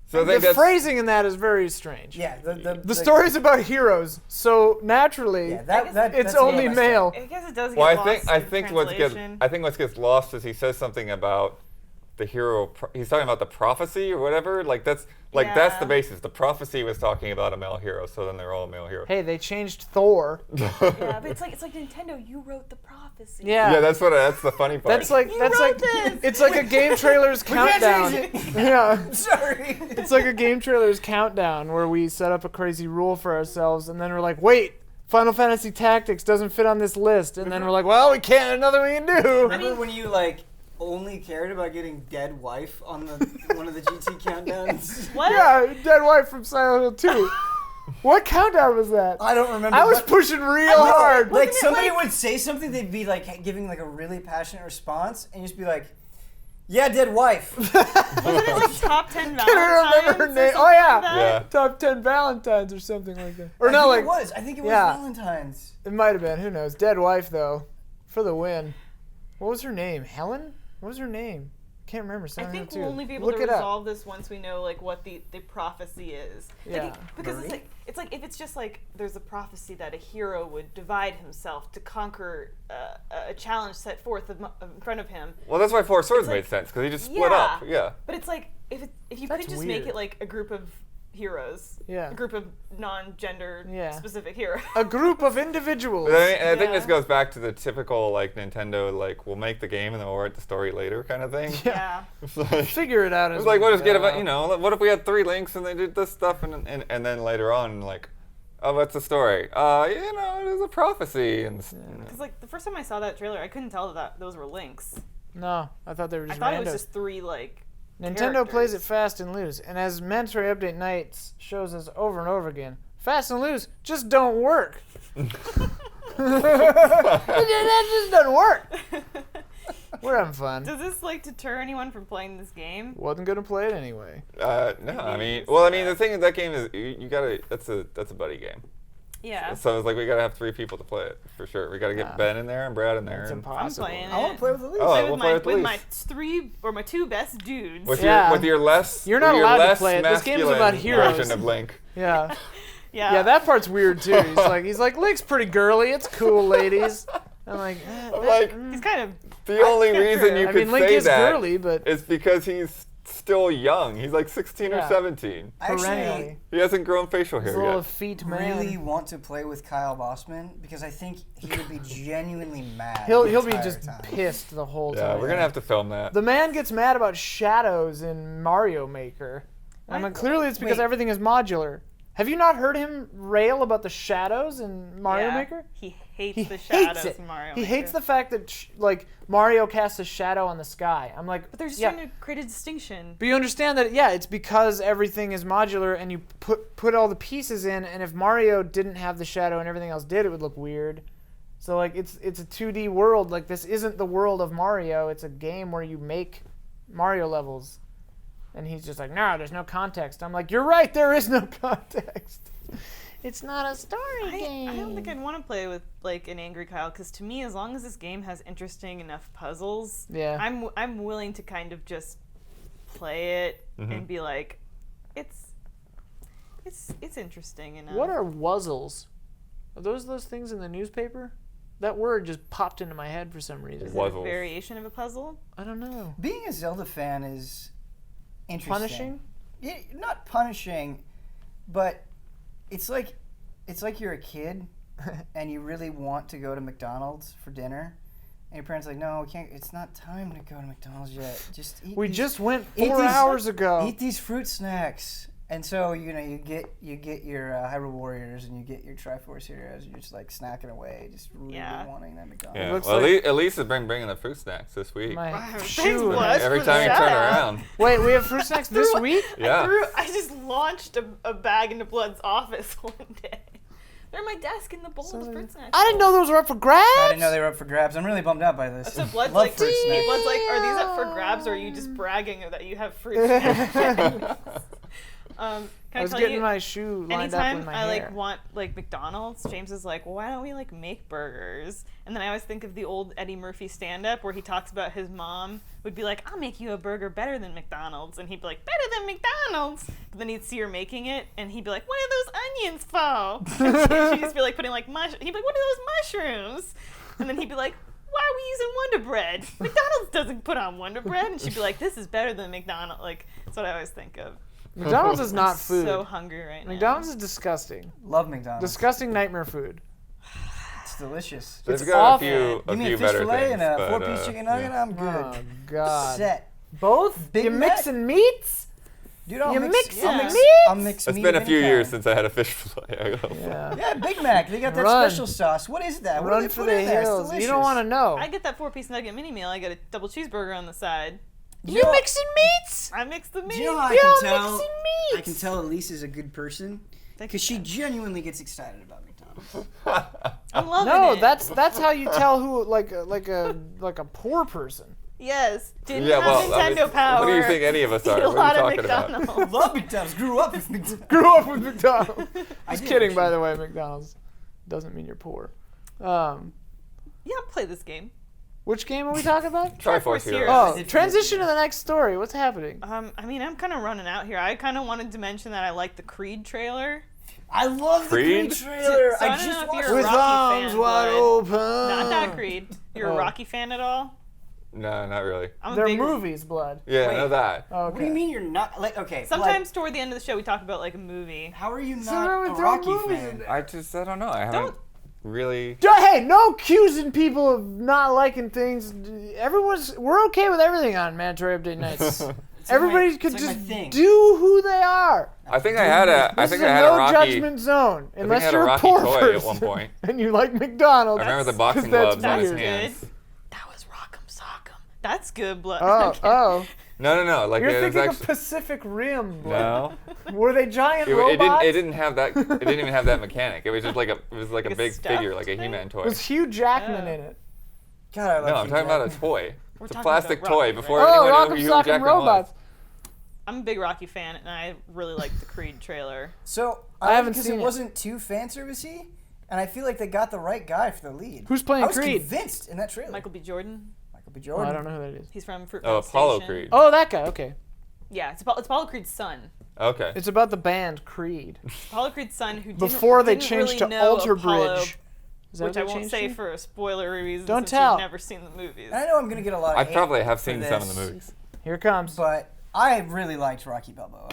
C: So I think
A: the
C: that's
A: phrasing in that is very strange.
D: Yeah,
A: The story's about heroes, so naturally,
D: Yeah,
A: it's
D: that's
A: only
D: messed up.
A: male.
B: I guess it does get
C: Well,
B: lost
C: I
B: in
C: think
B: translation.
C: what gets lost is he says something about the hero. He's talking about the prophecy or whatever. Like that's the
B: Yeah.
C: basis. The prophecy was talking about a male hero, so then they're all male heroes.
A: Hey, they changed Thor.
B: Yeah, but it's like Nintendo. You wrote the prophecy.
A: Yeah.
C: Yeah, that's the funny part.
A: That's like
B: You
A: that's
B: wrote
A: like
B: this!
A: it's like a game trailers countdown.
D: change it.
A: Yeah.
D: Sorry.
A: It's like a game trailers countdown where we set up a crazy rule for ourselves and then we're like, wait, Final Fantasy Tactics doesn't fit on this list, and then we're like, well, we can't. Nothing we can do.
D: Remember when you like only cared about getting dead wife on the one of the GT countdowns?
B: What?
A: Yeah, dead wife from Silent Hill 2. What countdown was that?
D: I don't remember.
A: I was
D: but-
A: pushing real hard.
D: Like
B: Wasn't it
D: somebody
B: like-
D: would say something, they'd be like giving like a really passionate response, and you'd just be like, "Yeah, dead wife."
B: Wasn't it like top 10
A: I don't
B: Valentines?
A: remember her
B: or
A: name.
B: something
A: Oh yeah.
B: like that?
C: Yeah.
A: Top 10 Valentines or something like that. Or
D: I
A: no,
D: think
A: like
D: it was. I think it was
A: yeah.
D: Valentine's.
A: it might have been. Who knows? Dead wife though, for the win. What was her name? Helen? What was her name? Can't remember.
B: I
A: Silent
B: think
A: Hill
B: we'll
A: 2.
B: only be able
A: Look
B: to
A: it up.
B: resolve this once we know like what the prophecy is.
A: Yeah.
B: Because
A: Marie?
B: it's like if it's just like there's a prophecy that a hero would divide himself to conquer a challenge set forth in front of him.
C: Well, that's why Four Swords
B: like-
C: made sense because he just split up. Yeah.
B: But it's like if you
A: That's
B: could just
A: weird.
B: make it like a group of heroes.
A: Yeah.
B: A group of non-gender
A: Yeah.
B: specific heroes.
A: A group of individuals.
C: But I think this
B: Yeah.
C: goes back to the typical like Nintendo like we'll make the game and then we'll write the story later kind of thing.
B: Yeah.
C: It's like,
A: Figure it out as
C: it's like
A: we
C: we'll just get
A: go.
C: about what if we had 3 links and they did this stuff and then later on like oh what's the story? There's a prophecy and
B: Because like the first time I saw that trailer, I couldn't tell that those were links.
A: No, I thought they were
B: I
A: just
B: thought
A: randos.
B: it was just 3 like.
A: Nintendo plays it
B: characters.
A: fast and loose, and as Mandatory Update Nights shows us over and over again, fast and loose just don't work. That just doesn't work. We're having fun.
B: Does this like deter anyone from playing this game?
A: Wasn't gonna play it anyway.
C: no, the thing is that game is you gotta that's a buddy game.
B: Yeah.
C: So it's like we gotta have 3 people to play it for sure. We gotta get
A: Yeah.
C: Ben in there and Brad in there.
A: It's
C: and
A: impossible.
B: playing
D: I want to play with Elise.
C: Oh,
B: Play
C: we'll
B: with
C: play
B: my
C: with
B: with
C: Elise.
B: my 2 best dudes.
C: With
A: Yeah.
C: your less
A: You're not
C: with your
A: allowed to
C: less
A: play it. This game's
C: masculine
A: about heroes.
C: version of Link.
A: Yeah.
B: yeah.
A: Yeah, that part's weird too. He's like, Link's pretty girly. It's cool, ladies. I'm like,
B: He's kind of.
C: The only
B: yeah,
C: reason
B: true.
C: you
A: I
C: could
A: mean, Link
C: say
A: is
C: that
A: girly, but
C: is because he's still young. He's like 16
A: Yeah.
C: or 17.
D: I actually
A: perennially.
C: He hasn't grown facial
A: He's a
C: hair
A: little
C: yet.
A: effete man.
D: really want to play with Kyle Bossman because I think he would be genuinely mad.
A: He'll
D: the
A: be
D: entire
A: just
D: time.
A: pissed the whole
C: Yeah,
A: time.
C: we're gonna have to film that.
A: The man gets mad about shadows in Mario Maker. I mean, clearly it's because
D: Wait.
A: everything is modular. Have you not heard him rail about the shadows in Mario
B: yeah,
A: Maker?
B: He hates
A: He
B: the
A: hates
B: shadows
A: it.
B: in Mario.
A: He
B: Maker.
A: hates the fact that Mario casts a shadow on the sky. I'm like,
B: But they're just
A: yeah.
B: trying to create a distinction.
A: But you understand that, yeah, it's because everything is modular and you put all the pieces in, and if Mario didn't have the shadow and everything else did, it would look weird. So like it's a 2D world. Like this isn't the world of Mario. It's a game where you make Mario levels. And he's just like, no, there's no context. I'm like, you're right, there is no context. It's not a story game.
B: I don't think I'd want to play with like an angry Kyle because to me, as long as this game has interesting enough puzzles,
A: Yeah.
B: I'm willing to kind of just play it
C: Mm-hmm.
B: and be like, it's interesting enough.
A: What are wuzzles? Are those things in the newspaper? That word just popped into my head for some reason.
B: Is it a
C: Wuzzles.
B: variation of a puzzle?
A: I don't know.
D: Being a Zelda fan is interesting.
A: Punishing?
D: Yeah, not punishing, but it's like you're a kid and you really want to go to McDonald's for dinner, And your parents are like, no, we can't. It's not time to go to McDonald's yet. Just eat.
A: We
D: these,
A: just went
D: eat
A: 4
D: these-
A: hours ago.
D: Eat these fruit snacks. And so you get your Hyrule Warriors and you get your Triforce Heroes. And you're just like snacking away, just really wanting that McDonald's.
C: Yeah.
A: looks
C: Well,
A: like-
C: at least it's been bringing the fruit snacks this week.
A: My
B: Thanks,
A: shoe.
B: Bless,
C: Every
B: for
C: time you
B: that.
C: turn around.
A: Wait, we have fruit snacks this week?
C: Yeah.
B: I just launched a bag into Blood's office one day. They're on my desk in the bowl of fruit snacks.
A: I didn't know those were up for grabs.
D: I didn't know they were up for grabs. I'm really bummed out by this.
B: So Blood's
D: Love
B: like,
D: fruit snacks.
B: Blood's like, are these up for grabs or are you just bragging that you have fruit snacks? Can
A: I was
B: tell
A: getting
B: you,
A: my shoe lined up
B: anytime
A: with my
B: I
A: hair.
B: like want like McDonald's, James is like, well, why don't we like make burgers? And then I always think of the old Eddie Murphy stand-up where he talks about his mom would be like, I'll make you a burger better than McDonald's, and he'd be like, better than McDonald's. But then he'd see her making it, and he'd be like, what are those onions for? And she'd just be like putting like he'd be like, what are those mushrooms? And then he'd be like, why are we using Wonder Bread? McDonald's doesn't put on Wonder Bread. And she'd be like, this is better than McDonald's. Like, that's what I always think of.
A: McDonald's is not food.
B: So hungry right now.
A: McDonald's is disgusting.
D: Love McDonald's.
A: Disgusting nightmare food.
D: It's delicious.
C: They've
A: It's
C: got
A: awful.
C: a
D: Give me
C: few
D: a fish
C: better
D: fillet
C: things.
D: and a
C: but,
D: 4-piece chicken nugget. I'm good.
A: Oh God.
D: Set.
A: Both?
D: Big
A: You
D: Mac?
A: mixing meats?
D: Dude, I'll
A: You
D: mix,
A: mix
D: I'll
A: some
D: mix,
A: meat?
D: I'll mix
C: It's
D: meat
C: been a
D: of
C: few
D: any
C: years
D: kind.
C: since I had a fish fillet. I gotta say.
A: Yeah.
D: Yeah, Big Mac. They got that
A: Run.
D: special sauce. What is that? What do
A: Run
D: they
A: for
D: put
A: the
D: in there? It's
A: hills. You don't
D: delicious.
A: want to know.
B: I get that 4-piece nugget mini meal. I get a double cheeseburger on the side.
A: You mixing meats?
B: I mix the meat.
D: Do you know how I
A: You're
D: can tell?
A: mixing
D: I
A: meats.
D: can tell Elise is a good person because she genuinely gets excited about McDonald's.
B: I'm loving
A: No,
B: it.
A: that's how you tell who like a poor person.
B: Yes. Didn't
C: Yeah,
B: have
C: well, I
B: Nintendo
C: mean,
B: Power.
C: what do you think any of us
B: Eat
C: are?
B: a
C: What
B: lot
C: are
B: of
C: you talking about?
B: McDonald's.
D: Love McDonald's. Grew up with McDonald's.
A: Grew up with McDonald's.
D: I
A: Just
D: did,
A: kidding, by
D: actually.
A: the way. McDonald's doesn't mean you're poor.
B: Yeah, I'll play this game.
A: Which game are we talking about?
C: Triforce Heroes.
A: Oh,
D: If-
A: transition to the next story. What's happening?
B: I mean, I'm kind of running out here. I kind of wanted to mention that I like the Creed trailer.
D: I love the
C: Creed?
D: Creed trailer.
B: So I
D: I
B: don't
D: just
B: know if
D: watched
B: you're a
A: With
B: Rocky
A: arms
B: fan,
A: wide
B: but-
A: open.
B: Not that Creed. You're
A: Oh.
B: a Rocky fan at all?
C: No, not really.
B: I'm a
A: They're
B: big
A: movies, blood.
C: Yeah,
D: Wait.
C: I know that.
A: Okay.
D: What do you mean you're not like okay?
B: Sometimes toward the end of the show, we talk about like a movie.
D: how are you
A: So
D: not
A: we're
D: a
A: throwing
D: Rocky
A: movies
D: fan?
A: in there.
C: I don't know. I haven't really.
A: Hey, no accusing people of not liking things. We're okay with everything on Mandatory Update Nights. Everybody
D: it's
A: could
D: like my
A: just
D: thing.
A: do who they are.
C: I think I had a. I
A: This
C: think
A: is
C: I
A: a
C: had
A: no
C: a Rocky.
A: judgment zone,
C: I
A: unless
C: had
A: you're
C: a
A: a
C: Rocky
A: poor
C: toy
A: person
C: at one point.
A: and you like McDonald's.
C: I remember the
A: 'cause
C: boxing
A: that's
C: gloves on his
A: weird.
C: hands.
B: That was Rock'em Sock'em. That's good, blood.
A: Oh,
B: Okay.
A: oh.
C: No. Like
A: You're
C: it was
A: thinking of
C: actually.
A: Pacific Rim.
C: No.
A: Were they giant
C: It
A: robots?
C: didn't have that. It didn't even have that mechanic. It was just like a. It was like a
B: Like a
C: big
B: stuffed
C: figure, like a
B: thing?
C: He-Man toy.
A: Was Hugh Jackman
B: Oh.
A: in it?
D: God, I love
C: No, I'm
D: Hugh
C: talking about a
D: Jackman.
C: toy.
B: We're
C: It's a
B: talking
C: plastic
B: about
C: toy.
B: Rocky,
C: Before
B: right?
A: Oh,
C: anyone knew
A: Rock'em
C: who Hugh
A: Sock'em
C: Jackman
A: Robots.
C: was.
B: I'm a big Rocky fan, and I really like the Creed trailer.
D: So
A: I haven't
D: because
A: seen
D: it
A: it.
D: wasn't too fan servicey, and I feel like they got the right guy for the lead.
A: Who's playing
D: I was
A: Creed?
D: convinced in that trailer.
B: Michael B. Jordan.
D: Michael B.
A: Oh,
D: Jordan.
A: I don't know who that is.
B: He's from Fruit
C: Oh,
B: Basket
C: Apollo
B: Station.
C: Creed.
A: Oh, that guy. Okay.
B: Yeah, it's Apollo Creed's son.
C: Okay.
A: It's about the band Creed.
B: Apollo Creed's son, who
A: Before they
B: didn't
A: changed
B: really
A: to
B: know
A: Alter
B: Apollo,
A: Bridge. Is that
B: which
A: what
B: I
A: they
B: won't
A: changed
B: say
A: to?
B: for spoiler reasons.
A: Don't
B: since
A: tell.
B: You've never seen the movies.
D: And I know I'm gonna get a lot of
C: I
D: hate
C: probably have
D: for
C: seen some of
D: this,
C: the movies.
A: Here it comes.
D: but I really liked Rocky Balboa.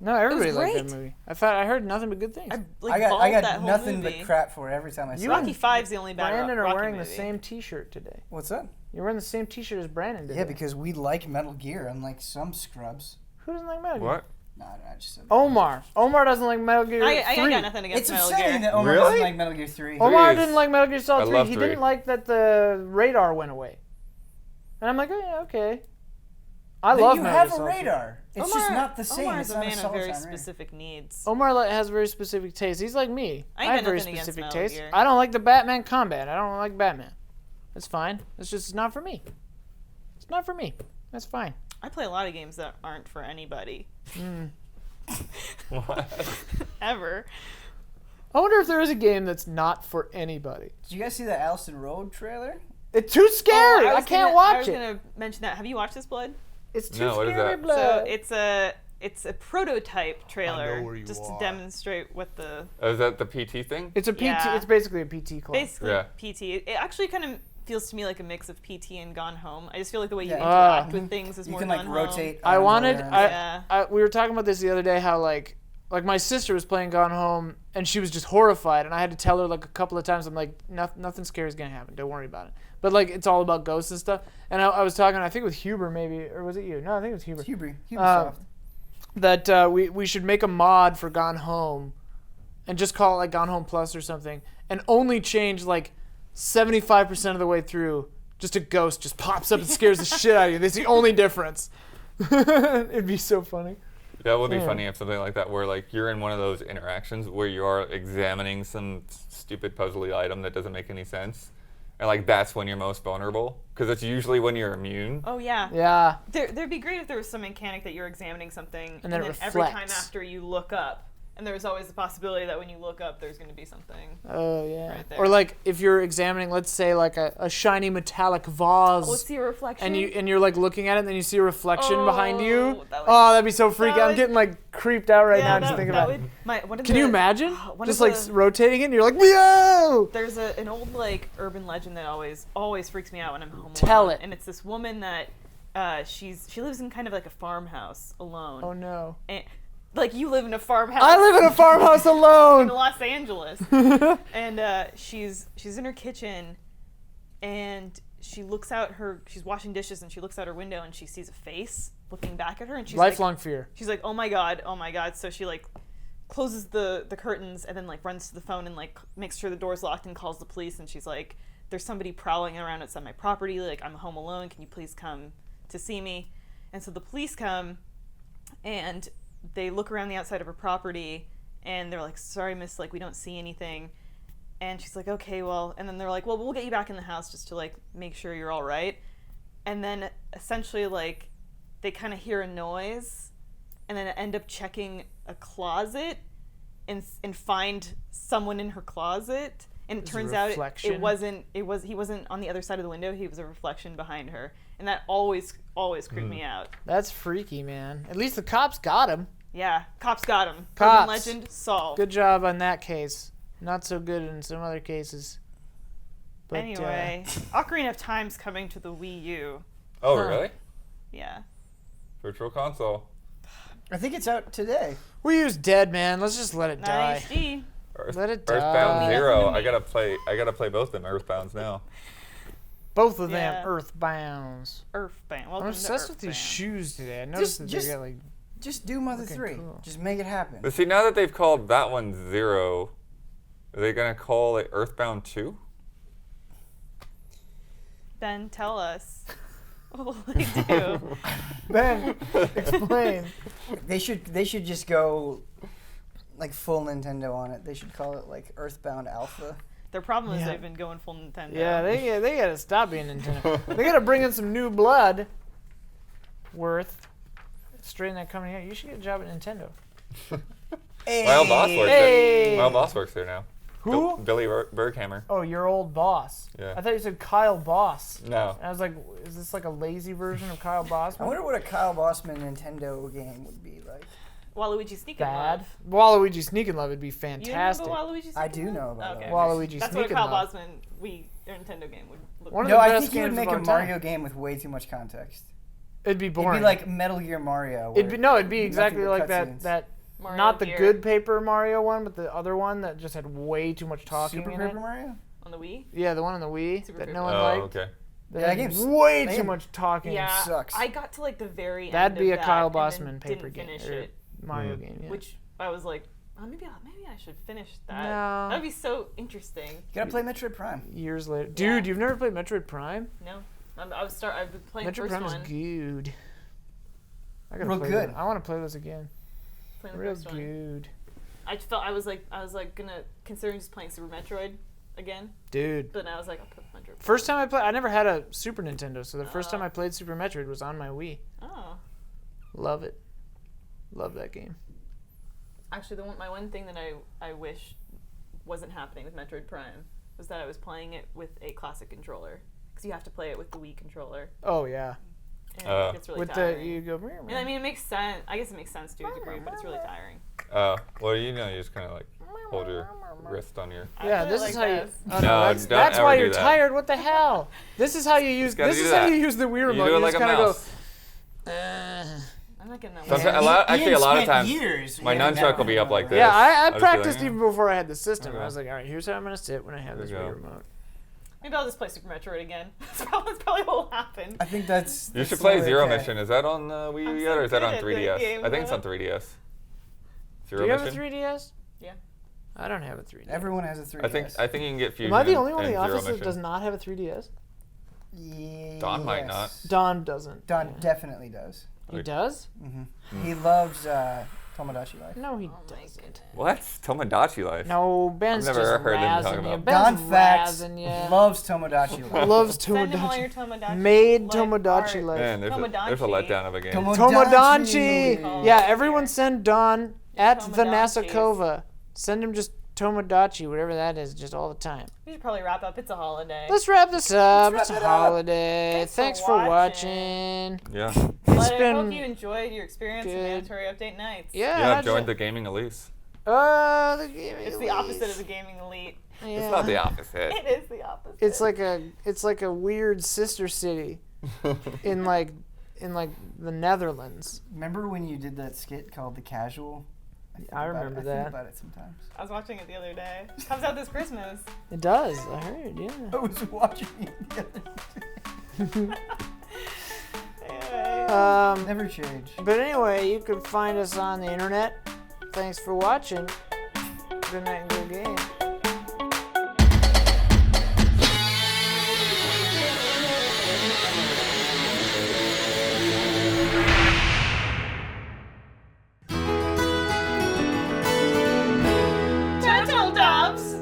A: No, everybody
B: was
A: liked that
B: great.
A: movie. I heard nothing but good things.
B: I
D: I got
B: bawled that
D: got
B: whole
D: nothing
B: movie.
D: but crap for it every time I saw
B: Rocky
D: it.
B: 5's the only bad
A: Brandon are
B: Rocky
A: wearing the
B: movie.
A: same T-shirt today.
D: What's that?
A: You're wearing the same T-shirt as Brandon did.
D: Yeah, because we like Metal Gear, unlike some scrubs.
A: Who doesn't like Metal Gear?
C: What?
D: No, I just said.
A: Omar doesn't like Metal Gear
B: I
A: 3.
B: got nothing against
D: It's
B: Metal
D: upsetting
B: Gear.
D: that Omar
C: Really?
D: doesn't like Metal Gear 3.
A: Omar
C: Three is-
A: didn't like Metal Gear Solid
C: I
A: 3.
C: love
A: He
C: 3.
A: didn't like that the radar went away. And I'm like, oh, yeah, okay. I
D: But
A: love
D: you
A: Metal
D: have
A: Gear
D: a
A: Solid 3.
D: radar. It's just not the same.
B: Omar's
D: It's
B: a
D: not
B: man of
D: assault
B: very
D: on radar.
B: specific needs.
A: Omar has very specific tastes. He's like me.
B: I ain't
A: have
B: got
A: very
B: nothing against
A: specific
B: Metal
A: tastes.
B: Gear.
A: I don't like the Batman combat. I don't like Batman. That's fine. It's just not for me. It's not for me. That's fine.
B: I play a lot of games that aren't for anybody.
C: What?
B: Ever.
A: I wonder if there is a game that's not for anybody.
D: Did you guys see the Allison Road trailer?
A: It's too scary. I can't watch
B: I was
A: it.
B: gonna mention that. Have you watched this, Blood?
A: It's too
C: No, what is
A: scary,
C: that?
A: blood.
B: So it's a prototype trailer
E: where you
B: just
E: are.
B: to demonstrate what the
C: Oh, is that the PT thing?
A: It's a PT.
B: Yeah.
A: It's basically a PT class.
B: basically
C: Yeah.
B: PT. It actually kind of feels to me like a mix of PT and Gone Home. I just feel like the way you
D: Yeah.
B: interact with things is
D: You
B: more
D: can
B: Gone
D: like
B: Home.
D: rotate.
A: I
D: arms
A: wanted.
D: around.
A: I,
B: Yeah.
A: I we were talking about this the other day. How like like my sister was playing Gone Home and she was just horrified, and I had to tell her like a couple of times, I'm like, nothing scary is gonna happen, don't worry about it. But like it's all about ghosts and stuff. And I was talking, I think with Huber maybe, or was it you? No, I think it was Huber.
D: Ubisoft.
A: That we should make a mod for Gone Home and just call it like Gone Home Plus or something, and only change like 75% of the way through, just a ghost just pops up and scares the shit out of you. That's the only difference. It'd be so funny.
C: That would be
A: Yeah.
C: funny if something like that, where like you're in one of those interactions where you are examining some stupid puzzly item that doesn't make any sense, and like that's when you're most vulnerable, because it's usually when you're immune.
B: Oh yeah.
A: Yeah.
B: There'd be great if there was some mechanic that you're examining something,
A: And then it
B: every time
A: reflects.
B: after you look up, and there's always the possibility that when you look up, there's going to be something.
A: Oh yeah.
B: Right there.
A: Or like if you're examining, let's say like a shiny metallic vase.
B: Oh, see a reflection.
A: and you're like looking at it, and then you see a reflection behind you.
B: That would-
A: Oh, that'd be so freaky.
B: that
A: I'm
B: would-
A: getting like creeped out right now
B: yeah,
A: just
B: that,
A: thinking
B: that
A: about it.
B: would, one of
A: Can
B: the-
A: you imagine?
B: one
A: Just
B: of
A: like
B: the-
A: rotating it, and you're like, whoa!
B: There's an old like urban legend that always freaks me out when I'm home alone.
A: Tell it.
B: And it's this woman that she lives in kind of like a farmhouse alone.
A: Oh no.
B: And, like you live in a farmhouse.
A: I live in a farmhouse
B: in
A: alone.
B: Los Angeles. And she's in her kitchen, and she's washing dishes, and she looks out her window and she sees a face looking back at her, and she's
A: Lifelong fear.
B: She's like, oh my god. So she like closes the curtains and then like runs to the phone and like makes sure the door's locked and calls the police, and she's like, there's somebody prowling around outside my property, like I'm home alone, can you please come to see me? And so the police come and they look around the outside of her property, and they're like, sorry miss, like we don't see anything. And she's like, okay, well, and then they're like, well, we'll get you back in the house just to like make sure you're all right. And then essentially like they kind of hear a noise, and then end up checking a closet and find someone in her closet, and it
A: It's a
B: turns out
A: reflection?
B: he wasn't on the other side of the window, he was a reflection behind her, and that always creeped me out.
A: That's freaky, man. At least the cops got him.
B: Yeah, cops got him.
A: Cops.
B: Urban legend solved.
A: Good job on that case. Not so good in some other cases. But,
B: Anyway, Ocarina of Time's coming to the Wii U.
C: Oh,
A: Huh.
C: really?
B: Yeah.
C: Virtual console.
D: I think it's out today.
A: Wii U's dead, man. Let's just let it
B: Not
A: die.
B: HD.
A: Let it die.
C: Earthbound Zero.
B: Nothing to me.
C: I gotta play both them Earthbounds now.
A: Both of them
B: Yeah.
A: Earthbounds.
B: Earthbound.
A: I'm
B: Welcome
A: obsessed
B: to
A: with these
B: Earthbound.
A: shoes today. I noticed that
D: just-
A: they got like.
D: Just do Mother
A: Looking
D: 3.
A: cool.
D: Just make it happen.
C: But see, now that they've called that one Zero, are they gonna call it Earthbound 2?
B: Ben, tell us. What will they do?
A: Ben, explain.
D: They should just go like full Nintendo on it. They should call it like Earthbound Alpha.
B: Their problem is
A: Yeah.
B: they've been going full Nintendo.
A: Yeah, they gotta stop being Nintendo. They gotta bring in some new blood. Worth. Straighten that company out. You should get a job at Nintendo.
D: Hey.
C: My old boss works
A: Hey.
C: there. My old boss works there now.
A: Who?
C: Billy Berghammer.
A: Oh, your old boss.
C: Yeah.
A: I thought you said Kyle Boss.
C: No.
A: And I was like, is this like a lazy version of Kyle Boss?
D: I wonder what a Kyle Bossman Nintendo game would be like.
B: Waluigi Sneak and
A: Bad.
B: Love.
A: Waluigi Sneak and Love would be
B: You
A: fantastic.
B: remember Waluigi Sneak
D: I
B: and
D: do
B: Love?
D: know about
B: Okay.
D: it.
A: Waluigi
B: That's
A: Sneak
B: what a
A: and
B: Kyle
A: Love.
B: Bosman Nintendo game would look
A: One of
D: No,
A: the
D: I
A: best
D: think he would
A: games
D: make
A: of
D: a
A: our time.
D: Mario game with way too much context.
A: It'd be boring.
D: It'd be like Metal Gear Mario. where
A: It'd be
D: nothing
A: exactly
D: but
A: like
D: cutscenes.
A: that.
B: Mario
A: Not the
B: Gear.
A: good Paper Mario one, but the other one that just had way too much talking
D: Super
A: in
D: Paper
A: it.
D: Mario?
B: on the Wii.
A: Yeah, the one on the Wii
B: Super
A: that
B: Paper
A: no one
C: Oh,
A: liked.
C: okay.
A: That
D: Yeah, that
A: had
D: game's-
A: way
D: that
A: too
D: game
A: much talking.
B: Yeah,
D: sucks.
B: I got to like the very
A: That'd
B: end
A: be
B: of
A: a Kyle
B: that and
A: Bossman
B: then
A: paper
B: didn't
A: game
B: finish
A: or
B: it,
A: Mario game. Yeah.
B: which I was like, oh, maybe I should finish that.
A: No.
B: That'd be so interesting.
D: You gotta play Metroid Prime.
A: Years later, dude,
B: Yeah.
A: you've never played Metroid Prime?
B: No, I've been playing
A: Metroid
B: first
A: Prime
B: one.
A: is good. I gotta
D: Real
A: play
D: good.
A: that. I want to play this again.
B: Playing the
A: Real
B: first one.
A: good,
B: I was like gonna considering just playing Super Metroid again,
A: dude.
B: but then I was like, I'll put Metroid.
A: First time I played, I never had a Super Nintendo, so the first time
B: Oh.
A: I played Super Metroid was on my Wii.
B: Oh,
A: Love it. Love that game.
B: actually, my one thing that I wish wasn't happening with Metroid Prime was that I was playing it with a classic controller, because you have to play it with the Wii controller,
A: Oh yeah.
B: and it's really
A: With
B: tiring.
A: the you go.
B: And I mean, it makes sense. I guess it makes sense to a degree, but it's really tiring.
C: Well, you just kind of like hold your wrist on your.
B: I
A: Yeah,
B: put it
A: this
B: like
A: is how you.
B: this.
A: Oh,
C: No,
A: that's
C: don't
A: that's
C: ever
A: why
C: do
A: you're
C: that.
A: tired. What the hell? This is how you use.
C: gotta
A: This
C: do
A: is how
C: that.
A: you use the Wii remote.
C: You do it like
A: just
C: a
A: kind of
C: mouse.
A: go.
B: I'm not thinking that.
C: Sometimes-
B: way.
C: a lot-
D: Ian
C: actually, a lot of
D: spent
C: times,
D: years
C: my
D: wearing
C: nunchuck
D: that
C: will be up like
D: remote.
C: this.
A: Yeah, I
C: I'll just be
A: practiced
C: like,
A: even before I had the system.
C: Okay.
A: I was like, all right, here's how I'm gonna sit when I have this
C: There
A: Wii
C: you go.
A: remote.
B: Maybe I'll just play Super Metroid again. That's probably what will happen.
D: I think that's.
C: You
D: that's
C: should play
D: totally
C: Zero
D: okay.
C: Mission. Is that on Wii U
B: I'm
C: yet,
B: so
C: or is that
B: good
C: on
B: at the
C: 3DS?
B: game,
C: I think it's on
B: though.
C: 3DS.
A: Do
C: Zero
A: you have a
C: Mission.
A: 3DS?
B: Yeah.
A: I don't have a 3DS.
D: Everyone has a 3DS.
C: I think you can get Fusion.
A: Am I the only one in
C: and
A: the
C: Zero
A: office that
C: Mission.
A: does not have a 3DS?
C: Don might not.
D: Yes.
A: Don doesn't.
D: Don
A: Yeah.
D: definitely does.
A: He does?
D: He loves Tomodachi Life.
A: No, he doesn't.
C: What? Tomodachi Life.
A: No, Ben's
C: I've never
A: just
C: heard them talk
A: razzing you.
C: about-
A: Ben's
D: Don Facts
A: razzing you.
D: loves Tomodachi Life.
A: Loves
B: Send him all your
A: Tomodachi.
B: Tomodachi.
A: Made
B: life
A: Tomodachi
B: art.
A: life.
C: Man, there's a
B: Tomodachi.
C: letdown of a game.
A: Tomodachi! Yeah, everyone
B: Here.
A: send Don at the
B: Tomodachis.
A: Nasakova. Send him just Tomodachi, whatever that is, just all the time.
B: We should probably wrap up. It's a holiday.
A: Let's wrap this up.
D: Let's
A: It's a
D: wrap it up.
A: holiday.
B: Thanks for
A: for
B: watching.
A: watching.
C: Yeah.
A: It's
B: But I
A: been
B: hope you enjoyed your experience in
A: good.
B: Mandatory Update Nights.
A: yeah.
C: Yeah,
A: how'd
C: join
A: you-
C: the gaming Elise.
A: the gaming.
B: It's the opposite of the gaming elite.
A: Yeah.
C: It's not the opposite.
B: It is the opposite.
A: It's like a weird sister city in like the Netherlands.
D: Remember when you did that skit called The Casual? think
A: I
D: about
A: remember
D: it. I
A: that.
D: think about it sometimes.
B: I was watching it the other day. Comes out this Christmas.
A: It does. I heard. Yeah.
D: I was watching it the other day.
B: Anyway.
D: Never change.
A: But anyway, you can find us on the internet. Thanks for watching. Good night and good game.
B: Turtle doves!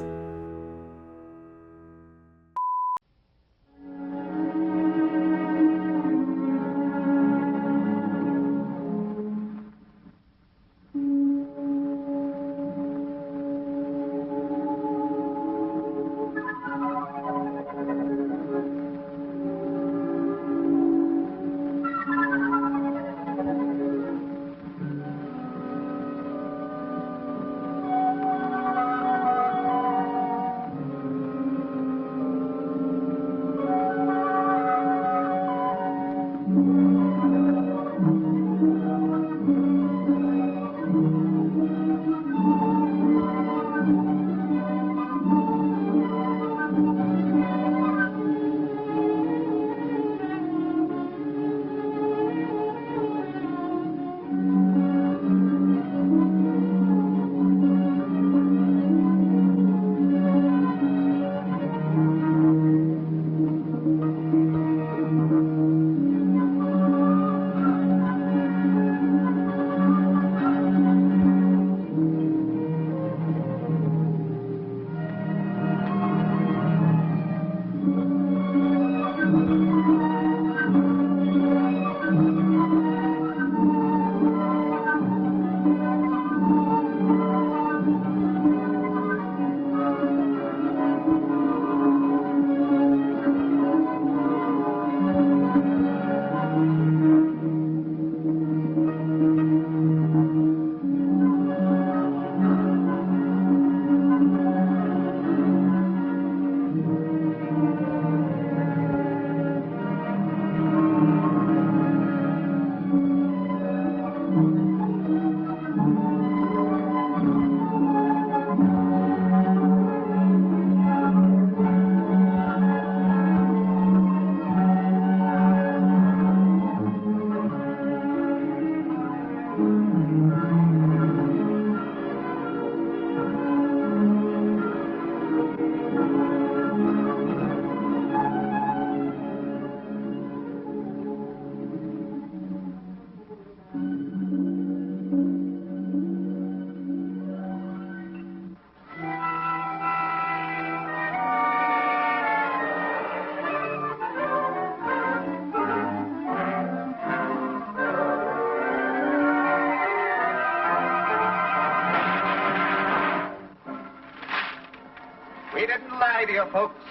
E: We didn't lie to you folks.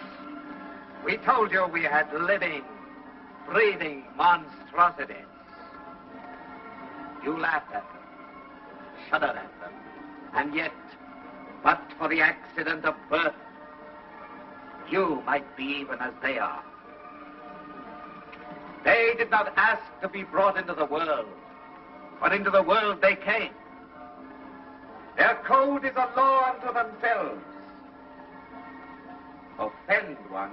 E: We told you we had living, breathing monstrosities. You laughed at them, shuddered at them, and yet, but for the accident of birth, you might be even as they are. They did not ask to be brought into the world. for into the world they came. Their code is a law unto themselves. Offend one,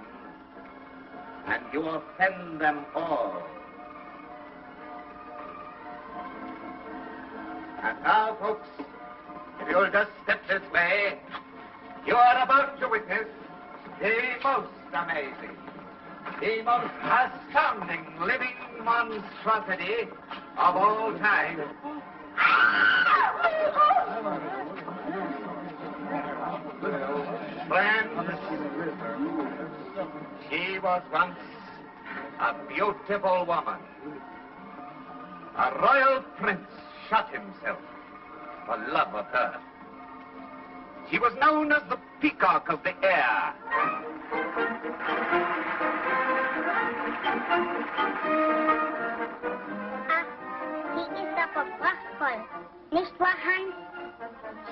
E: and you offend them all. And now, folks, if you'll just step this way, you are about to witness the most amazing, the most astounding living monstrosity of all time. Friends, she was once a beautiful woman. A royal prince shot himself for love of her. She was known as the peacock of the air.
F: She is a Prachtvoll, nicht wahr, Hans?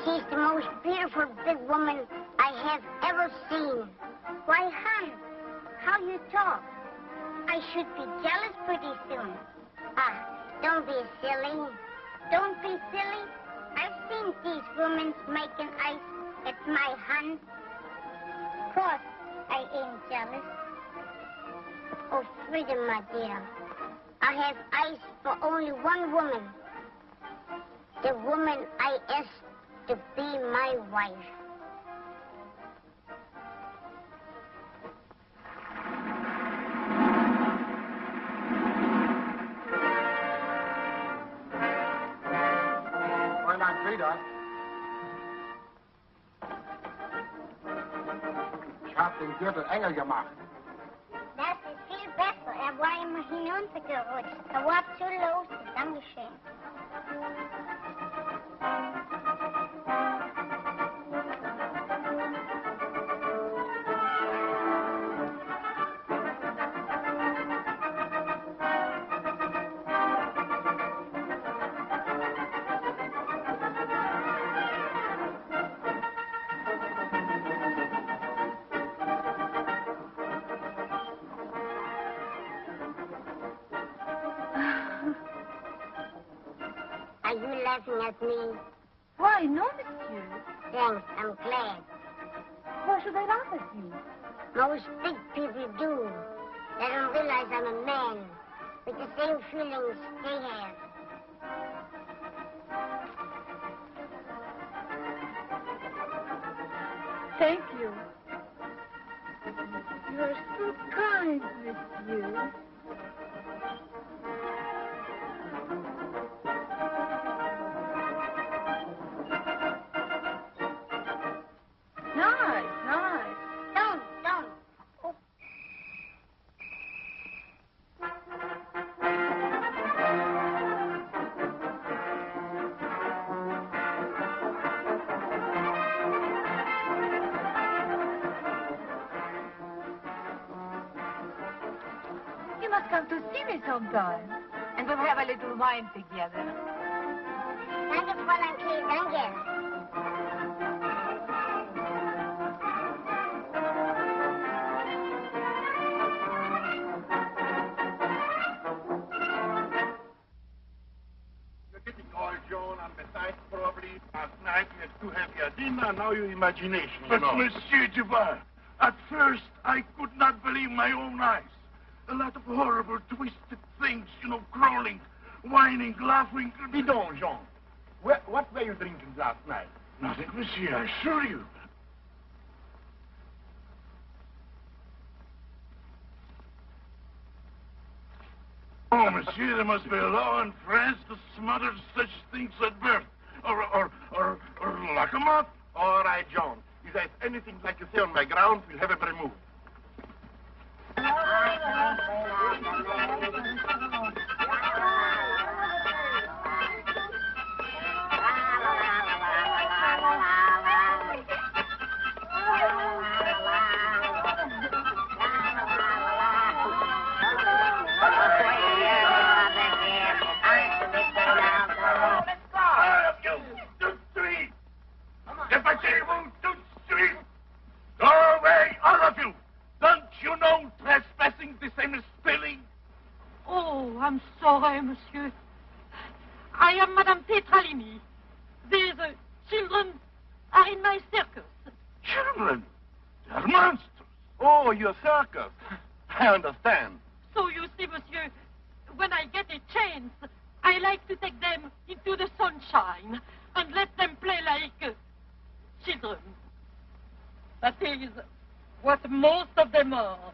F: She's the most beautiful big woman I have ever seen. Why, Hans, how you talk? I should be jealous pretty soon. Don't be silly. Don't be silly. I've seen these women making ice at my Hans. Of course, I ain't jealous. Oh, Frida, my dear. I have ice for only one woman. The woman I asked to be my wife.
E: Fräulein Frida. Ich hab den Gürtel enger gemacht.
F: Das ist viel besser. War immer hinuntergerutscht. War zu los. Dankeschön. Are you laughing at me?
G: Why, no, monsieur.
F: Thanks, I'm glad.
G: Why should I laugh at you?
F: Most big people do. They don't realize I'm a man with the same feelings they have.
G: Thank you. You're so kind, monsieur. Nice, nice.
F: Don't. Oh.
G: You must come to see me sometime. And we'll have a little wine together.
F: Danke, Fräulein Klee, danke.
H: You're getting all Joan, and besides, probably last night you had too heavy a dinner, now your imagination,
I: But, Monsieur Duval, at first I could not believe my own eyes. A lot of horrible, twisted things, crawling, whining, laughing.
H: Bidon, Jean. What were you drinking last night?
I: Nothing, monsieur, I assure you. Oh, monsieur, there must be a law in France to smother such things at birth. Or lock 'em up.
H: All right, John. If there's anything like you say on my ground, we'll have it removed.
I: Go away, all of you! Don't you know trespassing the same as stealing?
G: am Madame Tetralini. These children are in my circus.
H: Children? They're monsters. Oh, your circus. I understand.
G: So you see, monsieur, when I get a chance, I like to take them into the sunshine and let them play like children. That is what most of them are.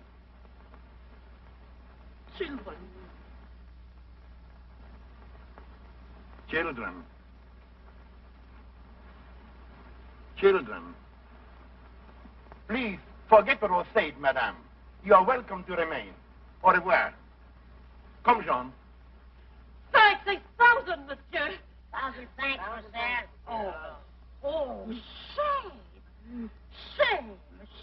G: Children.
H: Children. Children. Please, forget what was said, madame. You are welcome to remain. Au revoir. Come, Jean.
G: Thanks 1,000, monsieur.
F: 1,000 thanks, monsieur.
G: Oh, shame. Shame,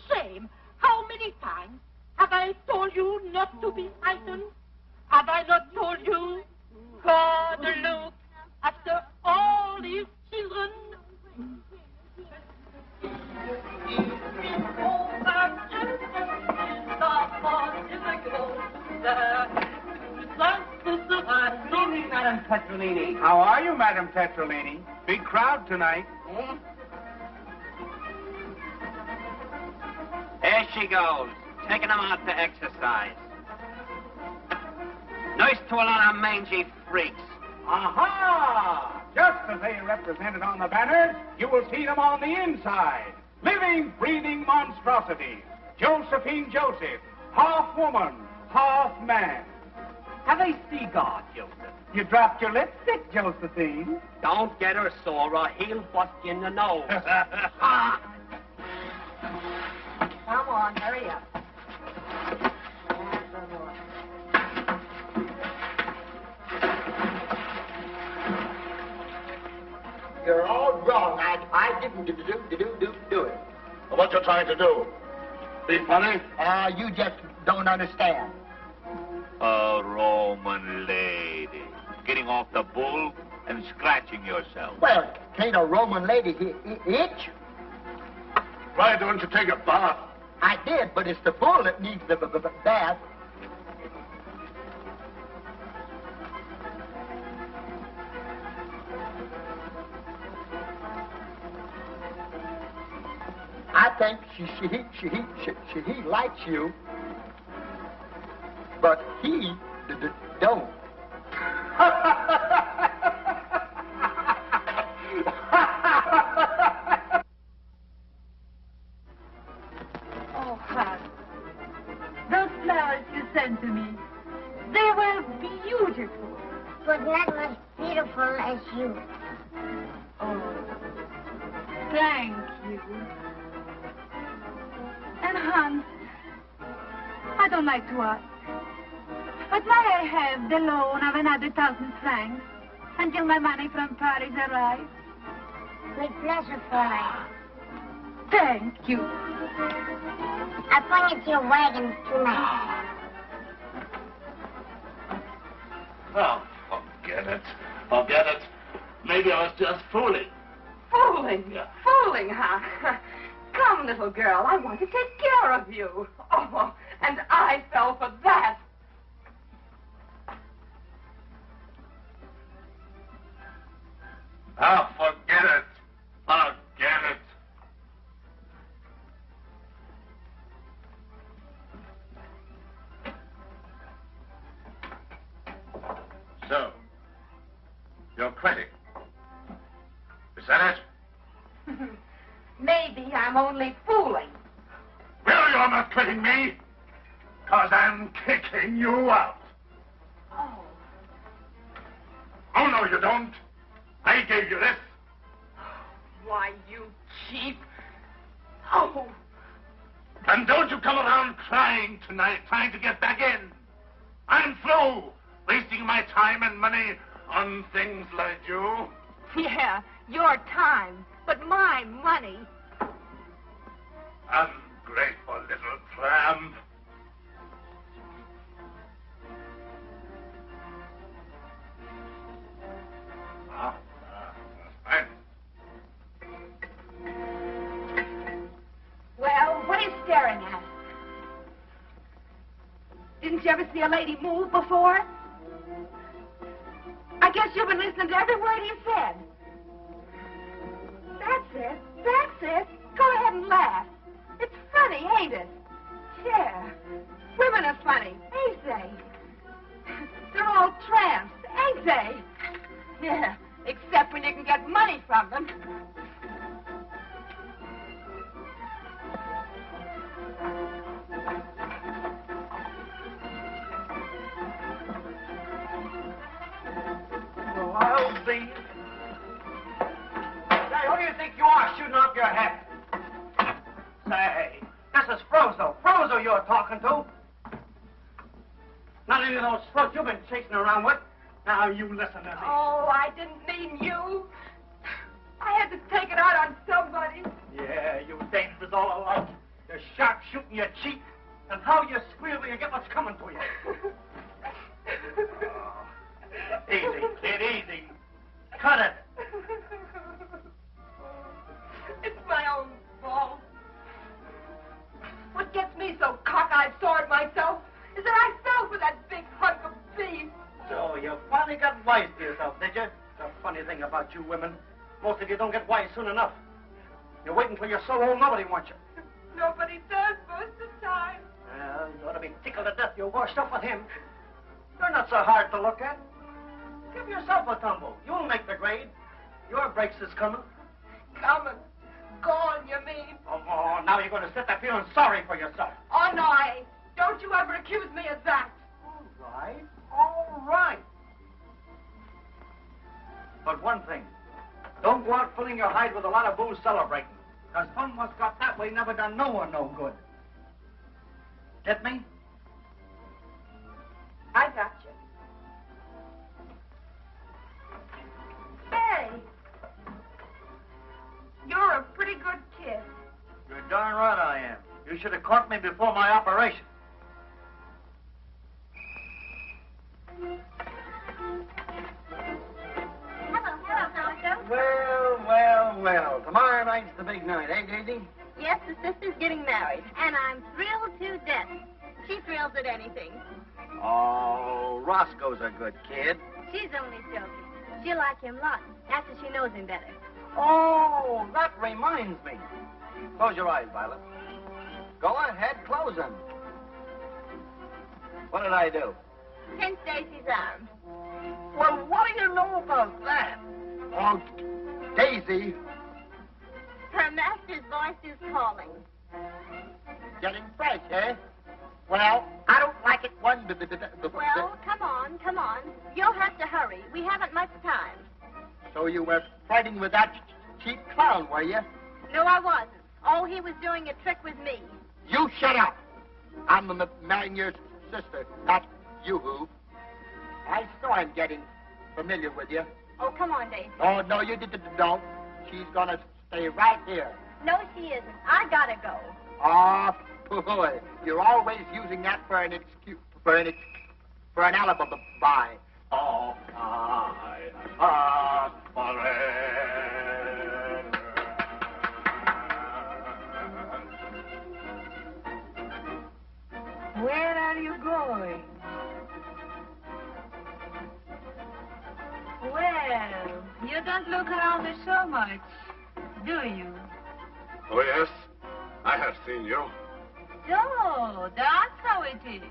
G: shame. How many times have I told you not to be frightened? Have I not told you? God, look after all these children.
E: Madame Petrolini. How are you, Madame Petrolini? Big crowd tonight.
J: There she goes, taking them out to exercise. Nice to a lot of mangy freaks.
E: Aha! Just as they are represented on the banners, you will see them on the inside. Living, breathing monstrosities. Josephine Joseph, half woman, half man. Have I see God, Joseph? You dropped your lipstick, Josephine.
J: Don't get her sore or he'll bust you in the nose.
G: Come on, hurry up.
E: You're all wrong. I didn't do it. What you trying to do? Be funny? You just don't understand.
K: A Roman lady. Getting off the bull and scratching yourself.
E: Well, can't a Roman lady itch? Why don't you take a bath? I did, but it's the bull that needs the bath. I think she likes you, but he don't.
G: Oh, Hans, those flowers you sent to me, they were beautiful.
F: But not as beautiful as you.
G: Oh, thank you. And Hans, I don't like to ask, but may I have the loan of another 1,000 francs until my money from Paris arrives?
F: With pleasure, Fräulein.
G: Thank you.
F: I'll bring it to your wagon tonight.
H: Oh, forget it. Forget it. Maybe I was just fooling.
L: Fooling?
H: Yeah.
L: Fooling, huh? Come, little girl, I want to take care of you. Oh, and I fell for that.
H: Oh, forget it. Forget it. So, you're quitting. Is that it?
L: Maybe I'm only fooling.
H: Well, you're not quitting me, 'cause I'm kicking you out.
L: Oh.
H: Oh, no, you don't. I gave you this.
L: Why, you cheap. Oh.
H: And don't you come around crying tonight, trying to get back in. I'm through wasting my time and money on things like you.
L: Yeah, your time, but my money.
H: Ungrateful little tramp. Fine.
L: Well, what are you staring at? Didn't you ever see a lady move before? I I guess you've been listening to every word he said. That's it. That's it. Go ahead and laugh. It's funny, ain't it? Yeah. Women are funny, ain't they? They're all tramps, ain't they? Yeah, except when you can get money from them.
E: Wild beast. Say, who do you think you are shooting off your head? Say, this is Frozo. Frozo you're talking to. Not any of those sluts you've been chasing around with. Now you listen to me.
L: Oh, I didn't mean you. I had to take it out on somebody.
E: Yeah, you dangerous all alike. You're sharp shooting, you cheat. And how you squeal when you get what's coming to you. Easy, kid, easy. Cut it.
L: It's my own fault. What gets me so cockeyed sore at myself is that I fell for that big hunk of beef.
E: So you finally got wise to yourself, did you? The funny thing about you women, most of you don't get wise soon enough. You're waiting till you're so old nobody wants you.
L: Nobody does most of the time.
E: Well, you ought to be tickled to death you're washed up with him. You're not so hard to look at. Give yourself a tumble. You'll make the grade. Your breaks is coming.
L: Coming. Gone, you mean?
E: Oh, now you're going to sit there feeling sorry for yourself.
L: Oh, no, I ain't. Don't you ever accuse me of that.
E: All right. But one thing. Don't go out filling your hide with a lot of booze celebrating. Because fun what's got that way never done no one no good. Get me?
L: I got you. Hey. You're a pretty good kid.
E: You're darn right I am. You should have caught me before my operation. Well. Tomorrow night's the big night, eh, Daisy?
M: Yes, the sister's getting married, and I'm thrilled to death. She thrills at anything.
E: Oh, Roscoe's a good kid.
M: She's only joking. She'll like him lots after she knows him better.
E: Oh, that reminds me. Close your eyes, Violet. Go ahead, close them. What did I do?
M: Pinch Daisy's arm.
E: Well, what do you know about that? Oh, Daisy.
M: Her master's voice is calling.
E: Getting fresh, eh? Well, I don't like it one bit.
M: Well, come on. You'll have to hurry. We haven't much time.
E: So you were fighting with that cheap clown, were you?
M: No, I wasn't. Oh, he was doing a trick with me.
E: You shut up. I'm marrying your sister, not you. I know I'm getting familiar with you.
M: Oh, come on, Daisy.
E: Oh, no, you don't. She's gonna stay right here.
M: No, she isn't. I gotta go.
E: Oh, boy. You're always using that for an excuse, for an alibi. Oh, I forever.
L: Where are you going? Well, you don't look around me so much, do you?
I: Oh, yes. I have seen you.
L: So, that's how it is.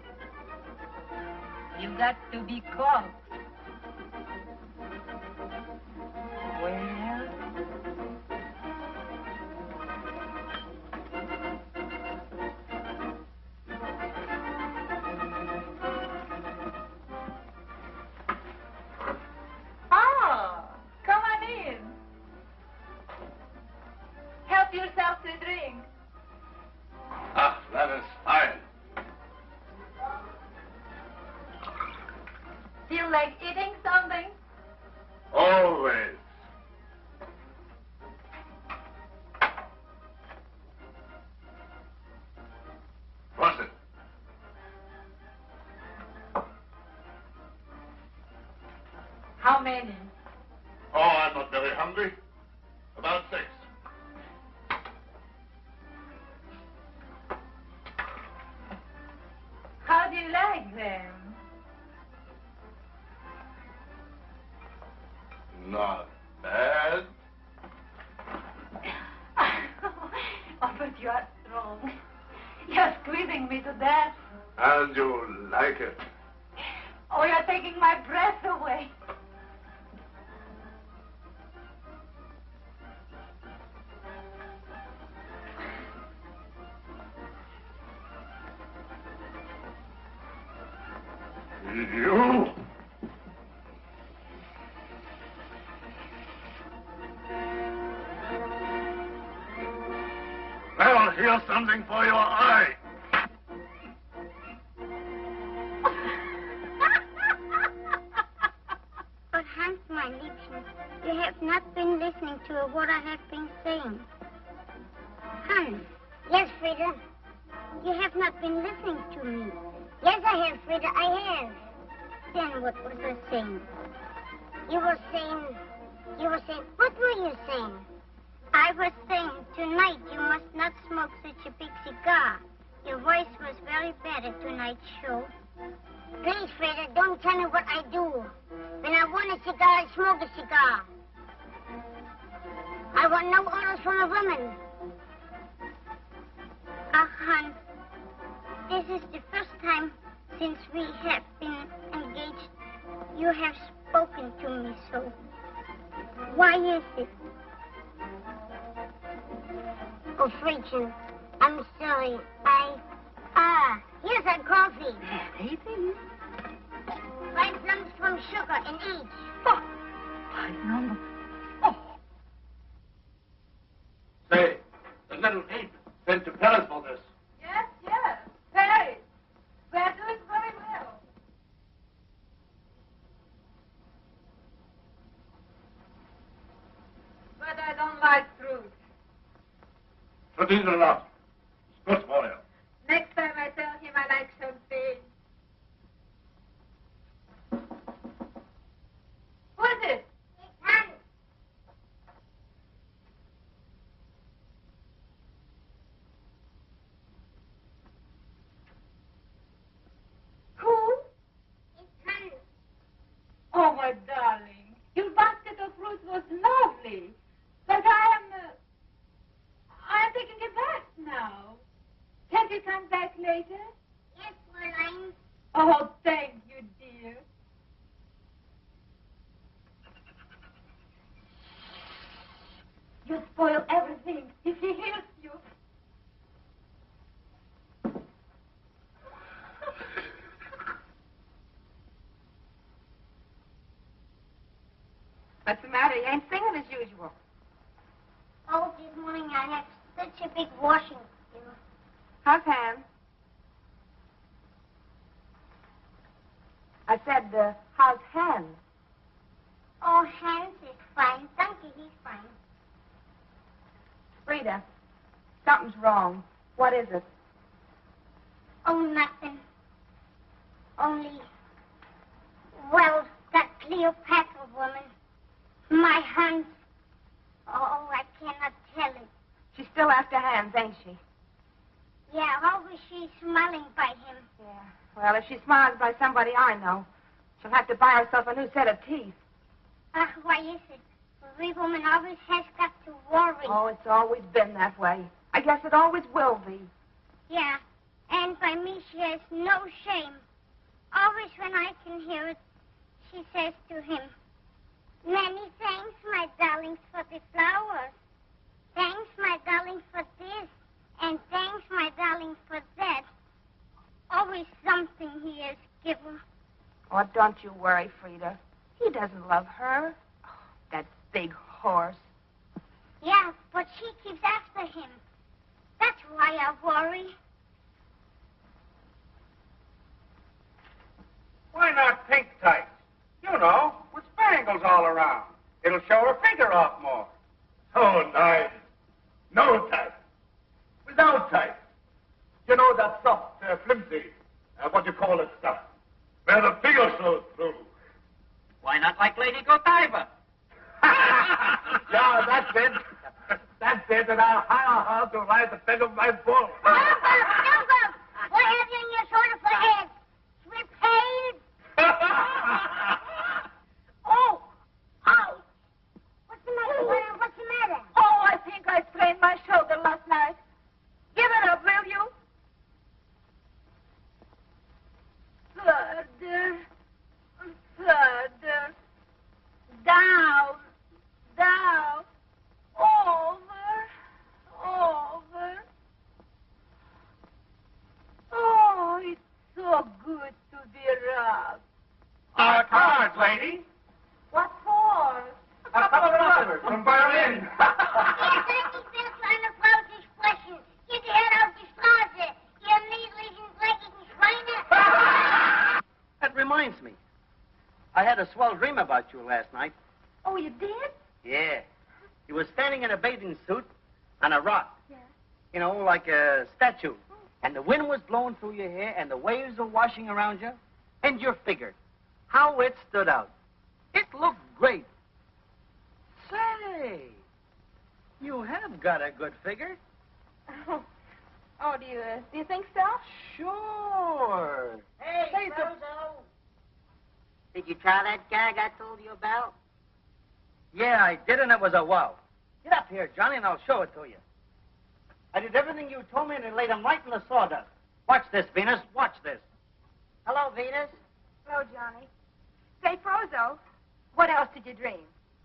L: You got to be caught. Well... Ah, come on in. Help yourself to a drink.
I: Ah, that is fine.
L: Feel like eating something?
I: Always. What's it?
L: How many?
I: Oh, I'm not very hungry. About 6.
L: How do you like them?
H: Not bad.
L: Oh, but you are strong. You're squeezing me to death.
H: And you like it.
L: Oh, you're taking my breath away.
H: You? Well, here's something for your eye.
F: But Hans, my Liebchen, you have not been listening to what I have been saying. Hans. Yes, Frida. You have not been listening to me. Yes, I have, Frida, I have. Then what was I saying? You were saying, what were you saying? I was saying, tonight you must not smoke such a big cigar. Your voice was very bad at tonight's show. Please, Frida, don't tell me what I do. When I want a cigar, I smoke a cigar. I want no orders from a woman. Hans, this is the first time since we have been engaged you have spoken to me so. Why is it? Oh, Friedchen, I'm sorry. Here's our coffee.
L: Anything?
F: 5 lumps from sugar in each.
L: Oh, I know. Oh.
H: Say, the little ape sent to tell us for this.
L: Yes, yes. Hey, they're doing very well. But I don't like fruit.
H: Fruit is a lot. It's good for you.
L: Next time I tell him I like champagne. Who is it? Who? Oh, my darling. Your basket of fruit was lovely. But I am taking it back now. Can't you come back later?
F: Yes, Fräulein.
L: Oh, thank you, dear. You spoil everything if he hears you. What's the matter? You ain't singing as usual.
F: Oh, this morning I had such a big washing to do.
L: How's Hans? I said, how's Hans?
F: Oh, Hans is fine. Thank you, he's fine.
L: Frida, something's wrong. What is it?
F: Oh, nothing. Only, well, that Cleopatra woman, my Hans. Oh, I cannot tell it.
L: She's still after Hans, ain't she?
F: Yeah, always she's smiling by him.
L: Yeah. Well, if she smiles by somebody I know, she'll have to buy herself a new set of teeth.
F: Why is it? Every woman always has got to worry.
L: Oh, it's always been that way. I guess it always will be.
F: Yeah, and by me she has no shame. Always when I can hear it, she says to him, "Many thanks, my darlings, for the flowers. Thanks, my darling, for this. And thanks, my darling, for that." Always something he has given.
L: Oh, don't you worry, Frida. He doesn't love her. Oh, that big horse.
F: Yeah, but she keeps after him. That's why I worry.
E: Why not pink tights? You know, with spangles all around. It'll show her figure off more.
H: Oh, nice. No tight. Without tight. You know that soft, flimsy, what you call it stuff, where the figure shows through.
J: Why not like Lady Godiva?
H: Yeah, that's it. That's it, and I'll hire her to ride the back of my bull.
F: Number! What have you in your shoulder for head? Sweet pain? Oh! Ouch!
H: Robert from Berlin.
N: That reminds me. I had a swell dream about you last night.
L: Oh, you did?
N: Yeah. You were standing in a bathing suit on a rock.
L: Yeah.
N: You know, like a statue. And the wind was blowing through your hair, and the waves were washing around you. And your figure. How it stood out. It looked great. Say, you have got a good figure.
L: Oh, do you think so?
N: Sure.
M: Hey,
N: Say so.
M: Frozo. Did you try that gag I told you about?
N: Yeah, I did, and it was a wow. Get up here, Johnny, and I'll show it to you. I did everything you told me, and I laid them right in the sawdust. Watch this, Venus. Watch this.
M: Hello, Venus.
L: Hello, Johnny. Say, Frozo, what else did you dream?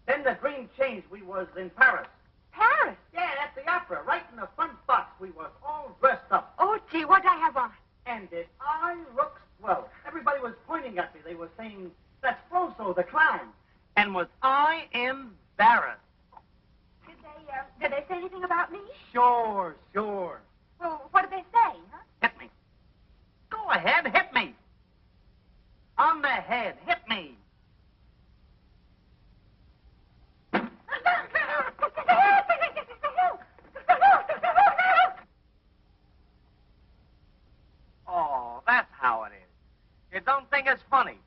N: Then the dream changed. We was in Paris.
L: Paris?
N: Yeah, at the opera, right in the front box. We was all dressed up.
L: Oh, gee, what'd I have on?
N: And did I look swell? Everybody was pointing at me. They were saying, that's Frozo, the clown. And was I embarrassed?
L: Did they say anything about me?
N: Sure, sure.
L: Well, what did they say, huh?
N: Hit me. Go ahead, hit me. On the head, hit me. Oh, that's how it is. You don't think it's funny.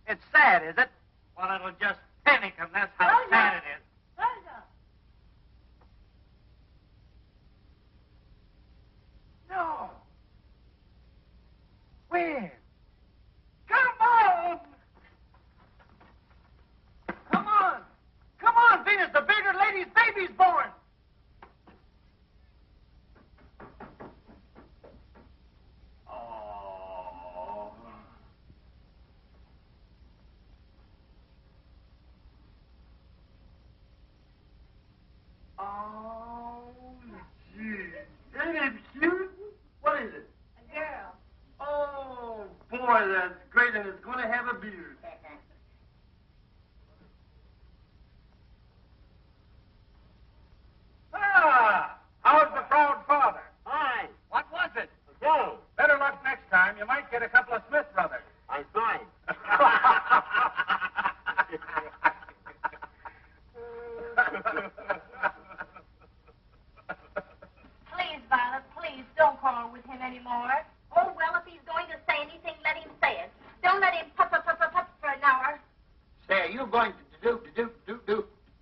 N: It's sad, is it? Well, it'll just panic him. That's how sad it is. No. Where? Come on! Come on! Come on, Venus! The bigger lady's baby's born! Oh. Oh, gee. Ain't it cute? What is it?
M: A girl.
N: Oh, boy, that's great, and it's going to have a beard.
H: Ah, how's the proud father?
N: Fine. What was it?
H: Go. Better luck next time. You might get a couple of Smith brothers.
N: I'm fine.
M: Please, Violet, please, don't quarrel with him anymore. Oh, well, if he's going to say anything, let him say it. Don't let him puff for an hour.
N: Say, are you going to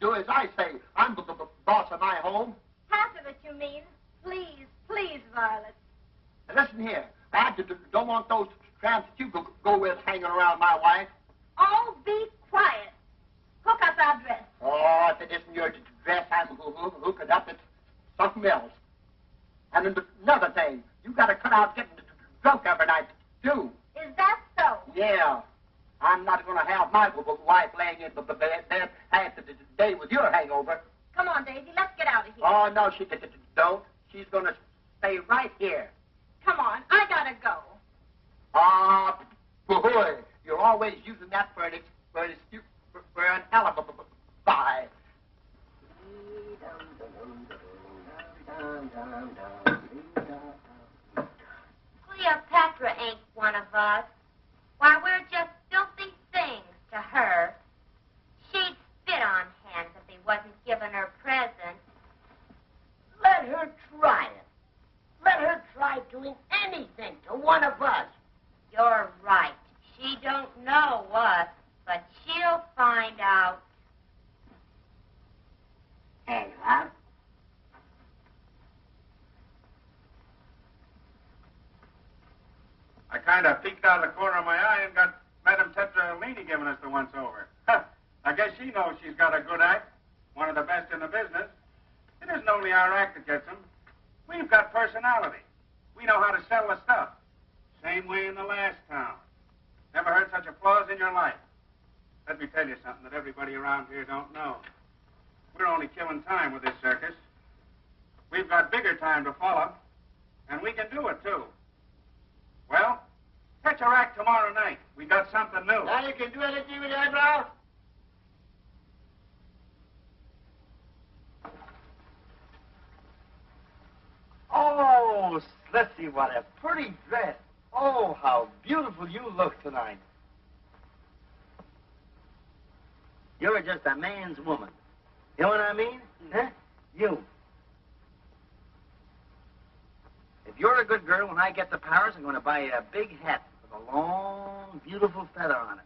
N: do as I say? I'm the boss of my home.
M: Half of it, you mean? Please, please, Violet.
N: Now, listen here. I don't want those tramps that you go with hanging around my wife.
M: Oh, be quiet. Hook up our dress.
N: Oh, if it isn't your dress, I'm hook it up. It's something else. And then another thing, you got to cut out getting drunk every night, too.
M: Is that so?
N: Yeah. I'm not going to have my wife laying in the bed half the day with your hangover.
M: Come on, Daisy, let's get out of here.
N: Oh, no, she don't. She's going to stay right here.
M: Come on, I gotta go.
N: Ah, boy, you're always using that for an alibi.
M: Cleopatra ain't one of us. Why, we're just filthy things to her. She'd spit on Hans if he wasn't giving her presents.
O: Let her try it. Let her try doing anything to one of us.
M: You're right. She don't know us, but she'll find out.
O: Hey, love.
H: I kind of peeked out of the corner of my eye and got Madame Tetralini giving us the once-over. I guess she knows she's got a good act, one of the best in the business. It isn't only our act that gets them. We've got personality. We know how to sell the stuff. Same way in the last town. Never heard such applause in your life. Let me tell you something that everybody around here don't know. We're only killing time with this circus. We've got bigger time to follow, and we can do it, too. Well, catch our act tomorrow night. We got something new.
O: Now you can do anything with your eyebrow?
N: let's see what a pretty dress. Oh, how beautiful you look tonight. You're just a man's woman. You know what I mean? Huh? You. If you're a good girl, when I get to Paris, I'm going to buy you a big hat with a long, beautiful feather on it.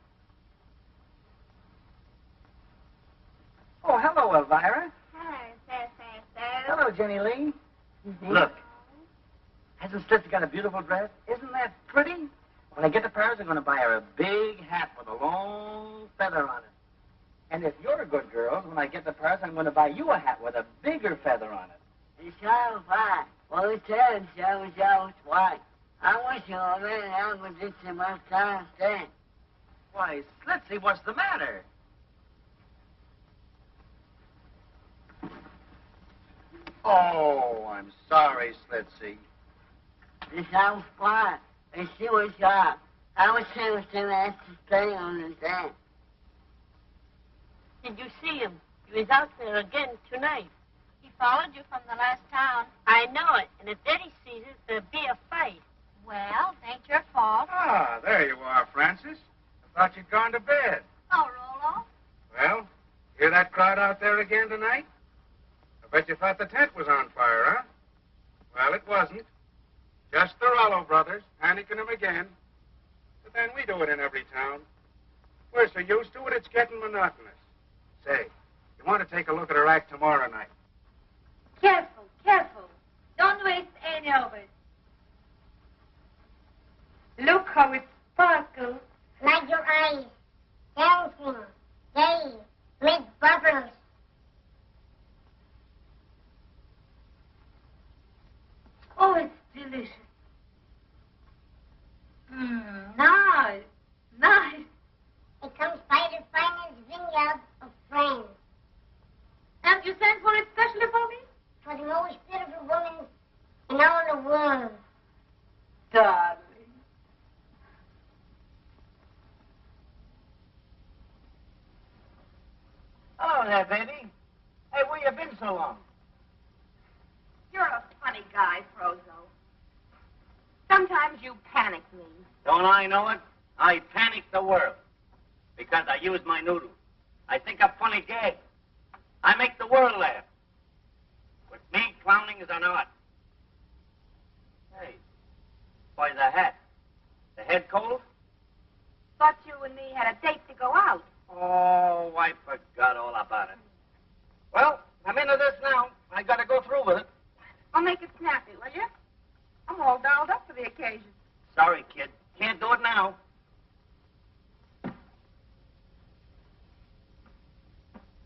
N: Oh, hello, Elvira. Hello, Jenny Lee. Look, hasn't Slitsy got a beautiful dress? Isn't that pretty? When I get to Paris, I'm going to buy her a big hat with a long feather on it. And if you're a good girl, when I get to Paris, I'm going to buy you a hat with a bigger feather on it. Why, Slitsy, what's the matter? Oh, I'm sorry, Slitsy.
O: This house fine. And she was sharp. I was saying to ask to stay on the day.
G: Did you see him? He was out there again tonight.
M: He followed you from the last town.
G: I know it. And if Eddie sees it, there'll be a fight.
M: Well, it ain't your fault.
H: Ah, there you are, Francis. I thought you'd gone to bed.
M: Oh, Rolo.
H: Well, hear that crowd out there again tonight? I bet you thought the tent was on fire, huh? Well, it wasn't. Just the Rollo brothers, panicking them again. But then we do it in every town. We're so used to it, it's getting monotonous. Say, you want to take a look at her act tomorrow night?
L: Careful, careful. Don't waste any of it. Look how it sparkles.
F: Like your eyes. Dancing. Gay. Make bubbles.
L: Oh, it's delicious. Nice. Nice.
F: It comes by the finest vineyard of France.
L: And you sent for it specially for me?
F: For the most beautiful woman in all the world.
L: Darling.
N: Hello there, baby. Hey, where you been so long?
L: You're a funny guy, Frozo. Sometimes you panic me.
N: Don't I know it? I panic the world because I use my noodle. I think of funny gags. I make the world laugh. With me, clowning is an art. Hey, why the hat? The head cold?
L: Thought you and me had a date to go out.
N: Oh, I forgot all about it. Well, I'm into this now. I gotta go through with it.
L: I'll make it snappy, will you? I'm all dolled up for the occasion.
N: Sorry, kid. Can't do it now.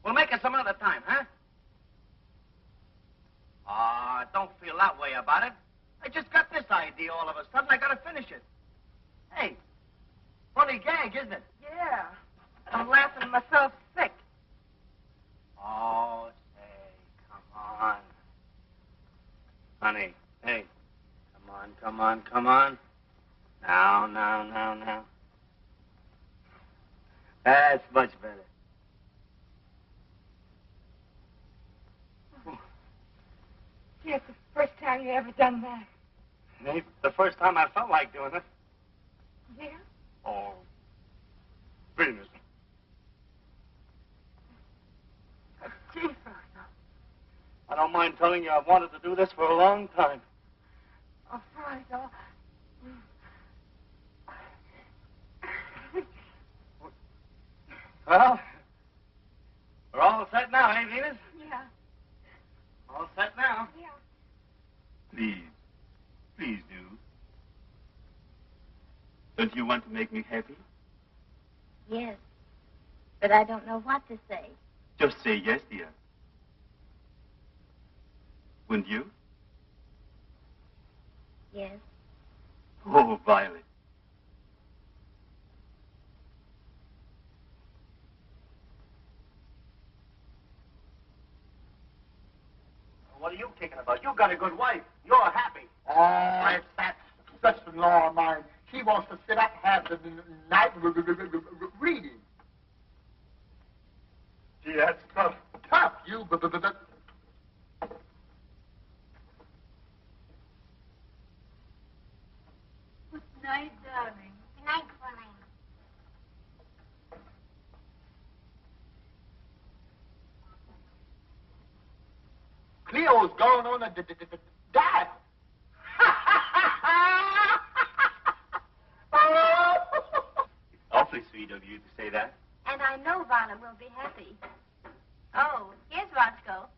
N: We'll make it some other time, huh? Don't feel that way about it. I just got this idea all of a sudden. I gotta finish it. Hey, funny gag, isn't it?
L: Yeah. I'm laughing myself sick.
N: Oh, say, come on. Honey, hey, come on. Now. That's much better.
L: Yeah, it's the first time you ever done that.
N: Maybe the first time I felt like doing it.
L: Yeah?
N: Oh, Venus.
L: Gee, Frozo.
N: I don't mind telling you I've wanted to do this for a long time.
L: Oh, Frozo.
N: Well, we're all set now, eh, Venus?
L: Yeah.
N: All set now.
L: Yeah.
I: Please do. Don't you want to make me happy?
M: Yes. But I don't know what to say.
I: Just say yes, dear. Wouldn't you?
M: Yes.
I: Oh, Violet.
N: What are you kicking about? You got a good wife. You're happy.
O: Oh, it's that sister-in-law of mine. She wants to sit up and have the night reading.
I: Gee, that's tough.
O: Tough, you.
N: Cleo's going on a diet.
K: Awfully sweet of you to say that.
L: And I know Vala will be happy. Oh, here's Roscoe.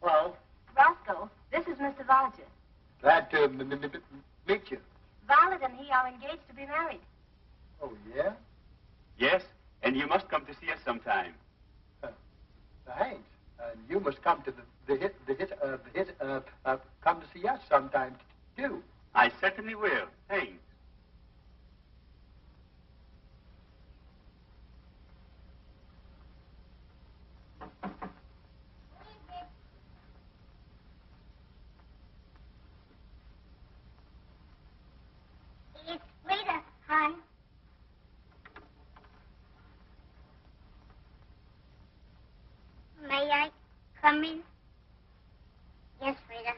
N: Well,
L: Roscoe, this is Mr. Volger.
N: glad to meet you.
L: Violet and he are engaged to be married.
N: Oh, yeah?
K: Yes, and you must come to see us sometime.
N: Thanks. You must come to come to see us sometime, too.
K: I certainly will. Thanks.
F: It's Rita, hon. May I come in? Yes, Rita.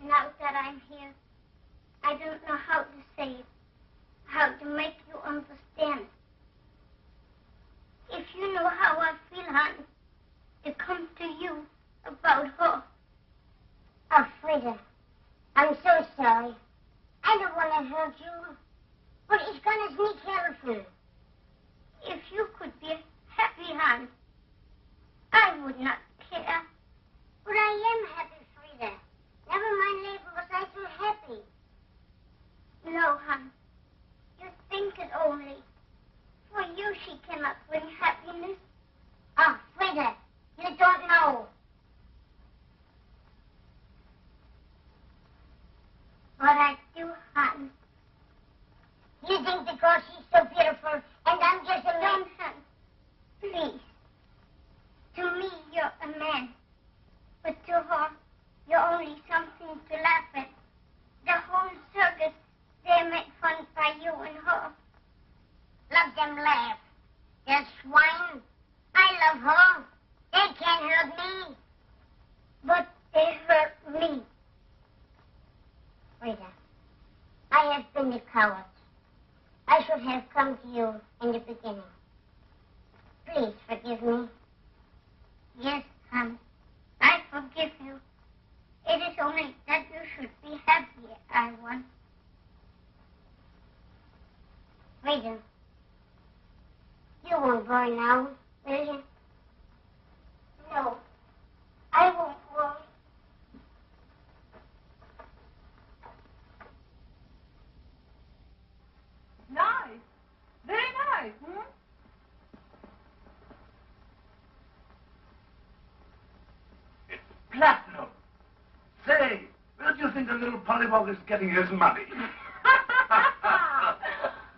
F: Now that I'm here, I don't know how to say it, how to make you understand. If you know how I feel, hon, to come to you about her. Oh, Frida, I'm so sorry. I don't want to hurt you, but it's gonna sneak helpful. If you could be happy, hon, I would not care. But I am happy, Frida. Never mind later was I so happy. No, hon. You think it only. For you, she cannot bring happiness. Oh, Frida, you don't know. But I do, hon. You think because she's so beautiful and I'm just a man, hon. Please. To me, you're a man. But to her, you're only something to laugh at. The whole circus, they make fun by you and her. Let them laugh. They're swine. I love her. They can't hurt me. But they hurt me. Rita, I have been a coward. I should have come to you in the beginning. Please forgive me. Yes, hon. I forgive you. It is only that you should be happy, I want. Rita, you won't worry now, will you? No, I won't worry.
L: Nice. Very nice, hmm?
I: Platinum. Say, where do you think the little pollywog is getting his money?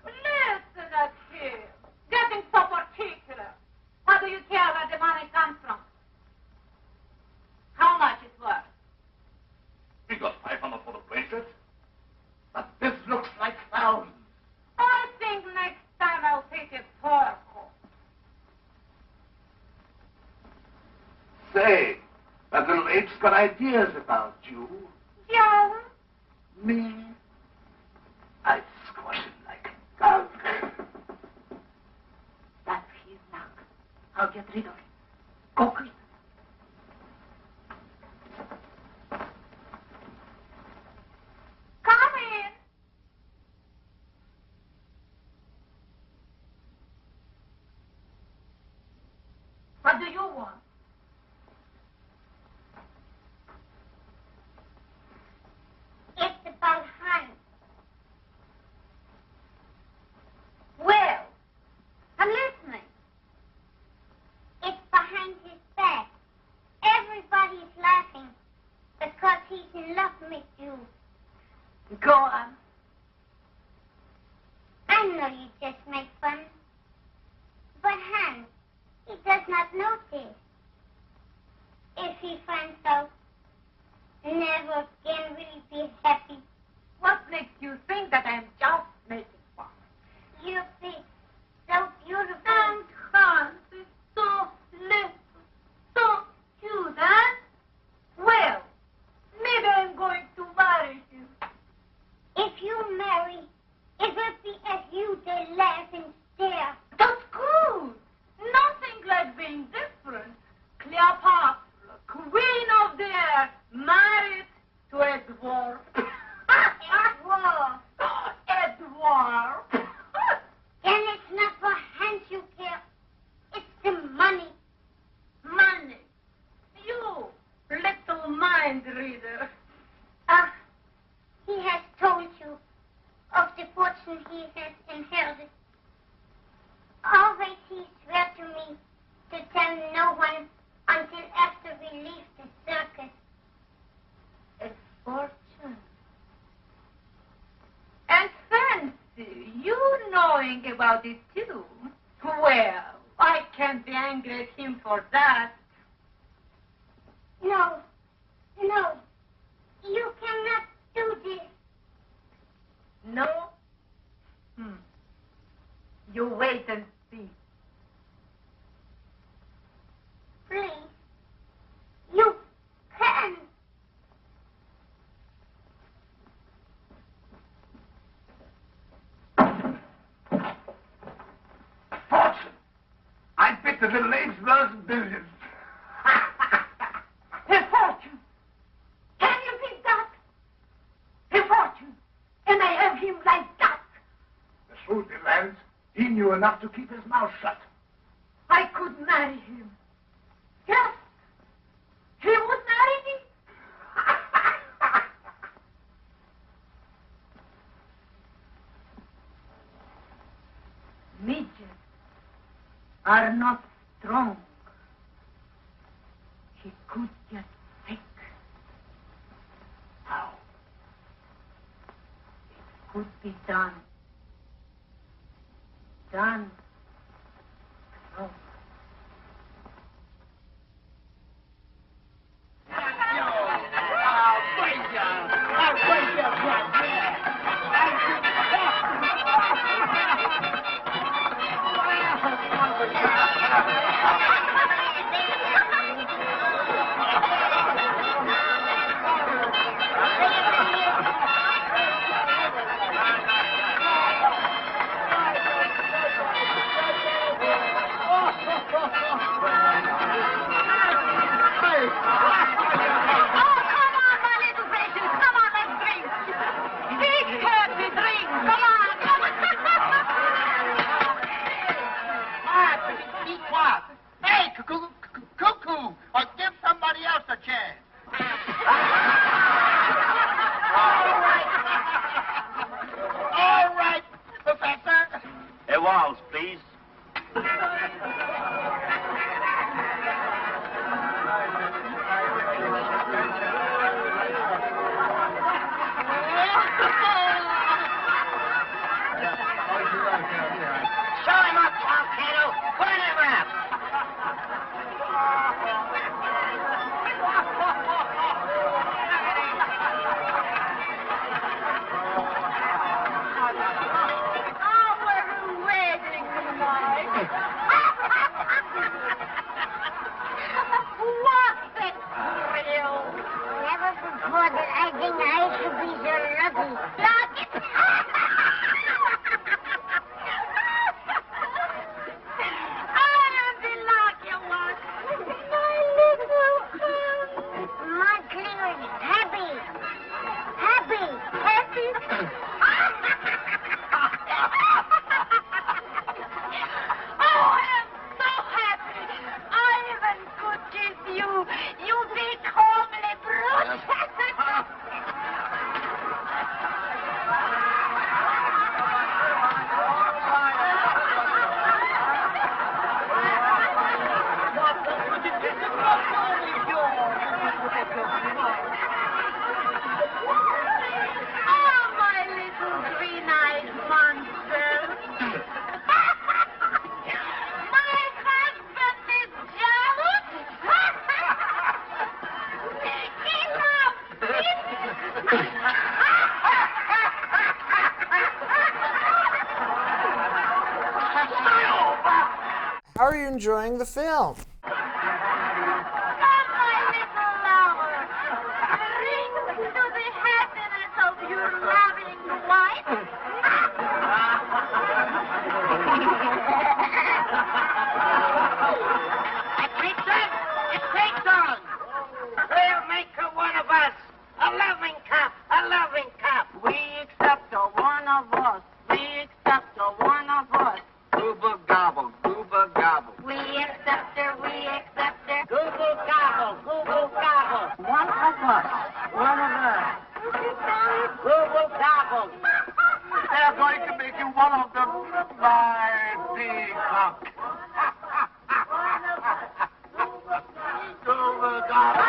L: Listen at him. Getting so particular. How do you care where the money comes from? How much it's worth?
I: We got 500 for the bracelet. But this looks like thousands.
L: I think next time I'll take a purple.
I: Say, that little ape's got ideas about you.
L: Yeah.
I: Me? I'd squash him like a dog.
L: That's his luck. I'll get rid of him. Go quick. Come in. What do you want?
F: It's about Hans.
L: Well, I'm listening.
F: It's behind his back. Everybody's laughing because he's in love with you.
L: Go on.
F: I know you just make fun. But Hans, he does not notice. If he finds out, never can really be happy.
L: What makes you think that I'm just making fun?
F: Your face, so beautiful.
L: And Hans is so little.
G: Well, I can't be angry at him for that.
F: No, no, you cannot do this.
G: No? You wait and see.
F: Please, you can.
I: Fortune! I bet the little apes lost billions.
G: Her fortune! Can you think that? Her fortune! And I have him like that!
I: The truth is, lads, he knew enough to keep his mouth shut.
G: I could marry him. Yes, he would marry me. Midgets are not strong. He could get sick.
I: How?
G: It could be done. Done. Oh.
K: Walls, please.
O: Show him up, Volcano. Burn him up.
F: Never before did I think I should be so lucky. Lucky?
G: I am the lucky one. My little
F: Montclair is happy. Happy.
G: happy. Oh, I'm so happy. I even could kiss you. You big homely brute. Oh, my little green-eyed monster. My husband is jealous.
A: How are you enjoying the film?
O: It takes on. We'll make her one of us. A loving cop. A loving cop.
G: We accept her, one of us. We accept her, one of us.
O: Gooba gobble. Gooba gobble.
G: We accept her, we accept her.
O: Google gobble. Google gobble.
G: One of us. One of us.
O: Google gobble.
I: They're going to make you one of them, my peacock.
O: Google gobble.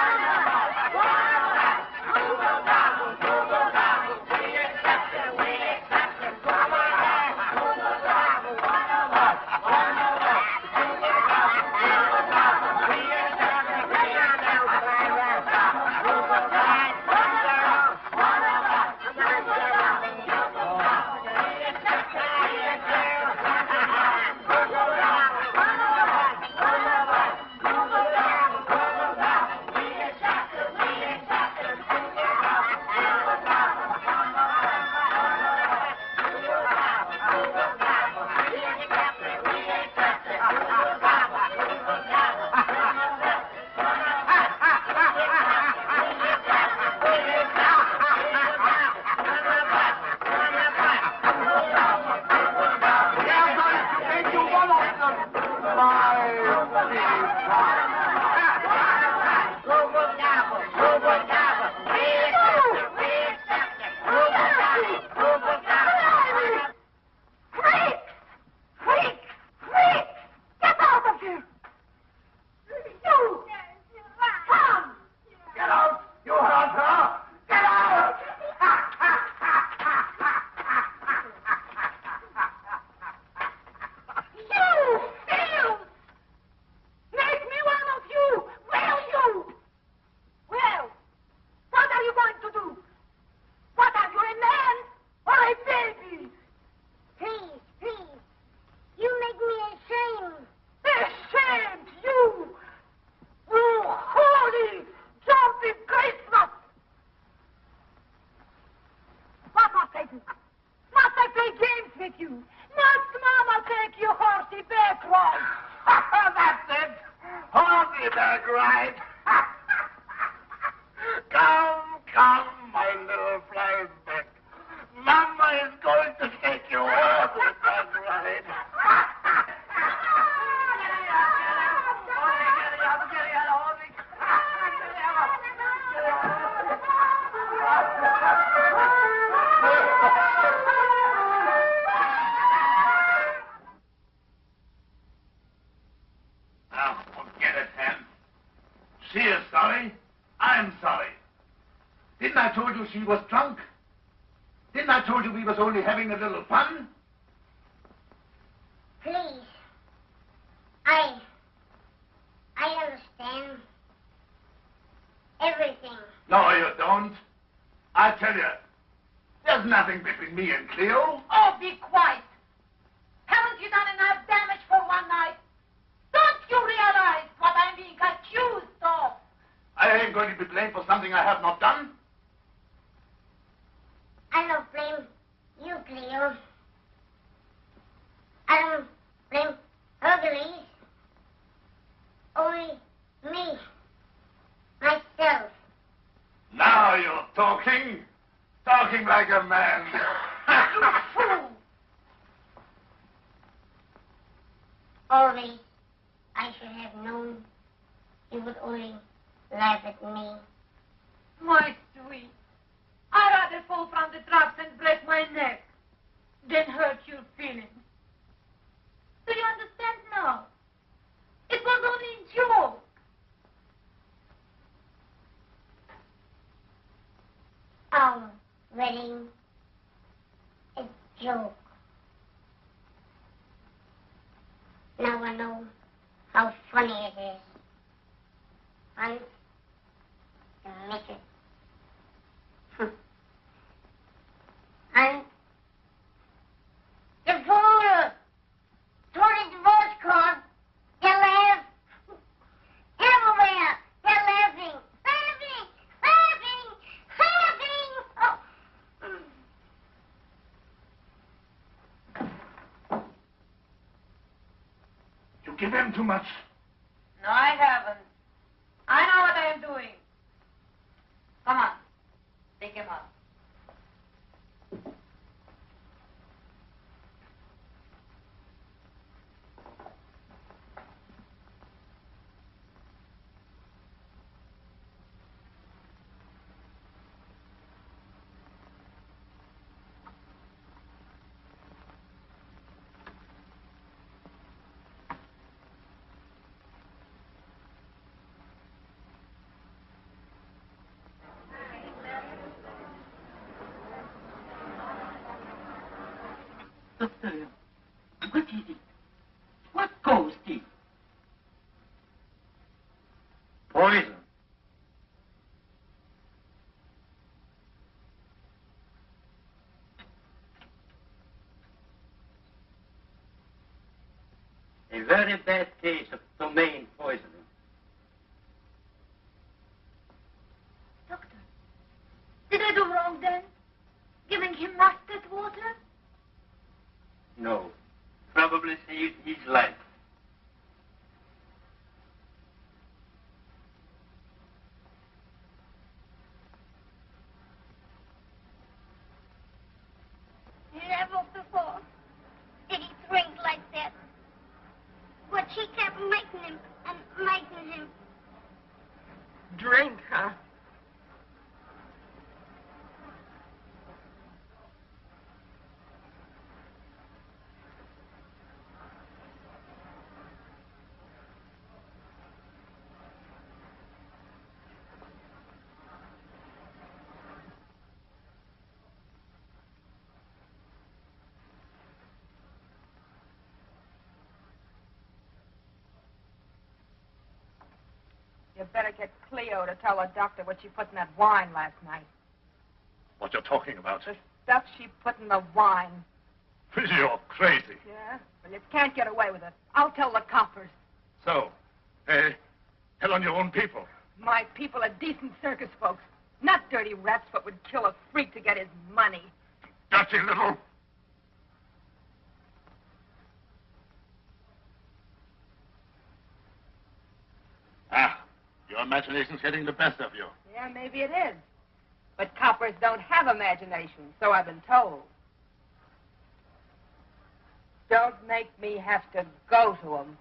I: She was drunk? Didn't I told you we was only having a little fun?
F: Please. I understand everything.
I: No, you don't. I tell you, there's nothing between me and Cleo.
G: Oh, be quiet. Haven't you done enough damage for one night? Don't you realize what I'm being accused of?
I: I ain't going to be blamed for something I have not done.
F: I don't blame you, Cleo. I don't blame Hercules. Only me. Myself.
I: Now you're talking. Talking like a man.
G: You fool!
F: Always, I should have known you would only laugh at me.
G: My sweet, I'd rather fall from the traps and break my neck than hurt your feelings. Do you understand now? It was only a joke.
F: Our wedding is a joke. Now I know how funny it is. Fun to miss it. And the fool toward the divorce court, they laugh everywhere. They're laughing, laughing, laughing, laughing. Oh.
I: You give him too much.
G: No, I haven't. I know what I am doing. Come on, pick him up.
N: Doctor, what is it? What caused it?
I: Poison.
N: A very bad case of domain poisoning.
G: Doctor, did I do wrong then? Giving him mustard water?
N: No. Probably saved his life.
F: Never before did he drink like that. But she kept making him. I'm making him.
L: Drink, huh? You better get Cleo to tell the doctor what she put in that wine last night.
I: What you're talking about?
L: The stuff she put in the wine.
I: You're crazy.
L: Yeah? Well, you can't get away with it. I'll tell the coppers.
I: So, tell on your own people.
L: My people are decent circus folks. Not dirty rats, but would kill a freak to get his money.
I: Dirty little... Ah, your imagination's getting the best of you.
L: Yeah, maybe it is. But coppers don't have imagination, so I've been told. Don't make me have to go to them.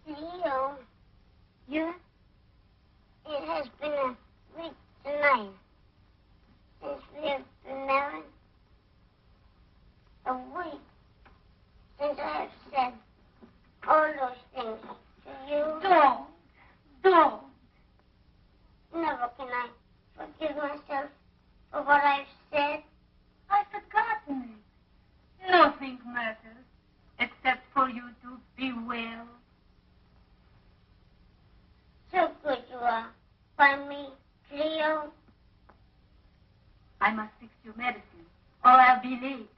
F: Leo, yeah? It has been a week tonight since we have been married. A week since I have said all those things to you. Don't. Never can I forgive myself for what I've said.
G: I've forgotten it. Nothing matters except for you to be well.
F: So good you are by me, Cleo.
G: I must fix your medicine, or I'll be late.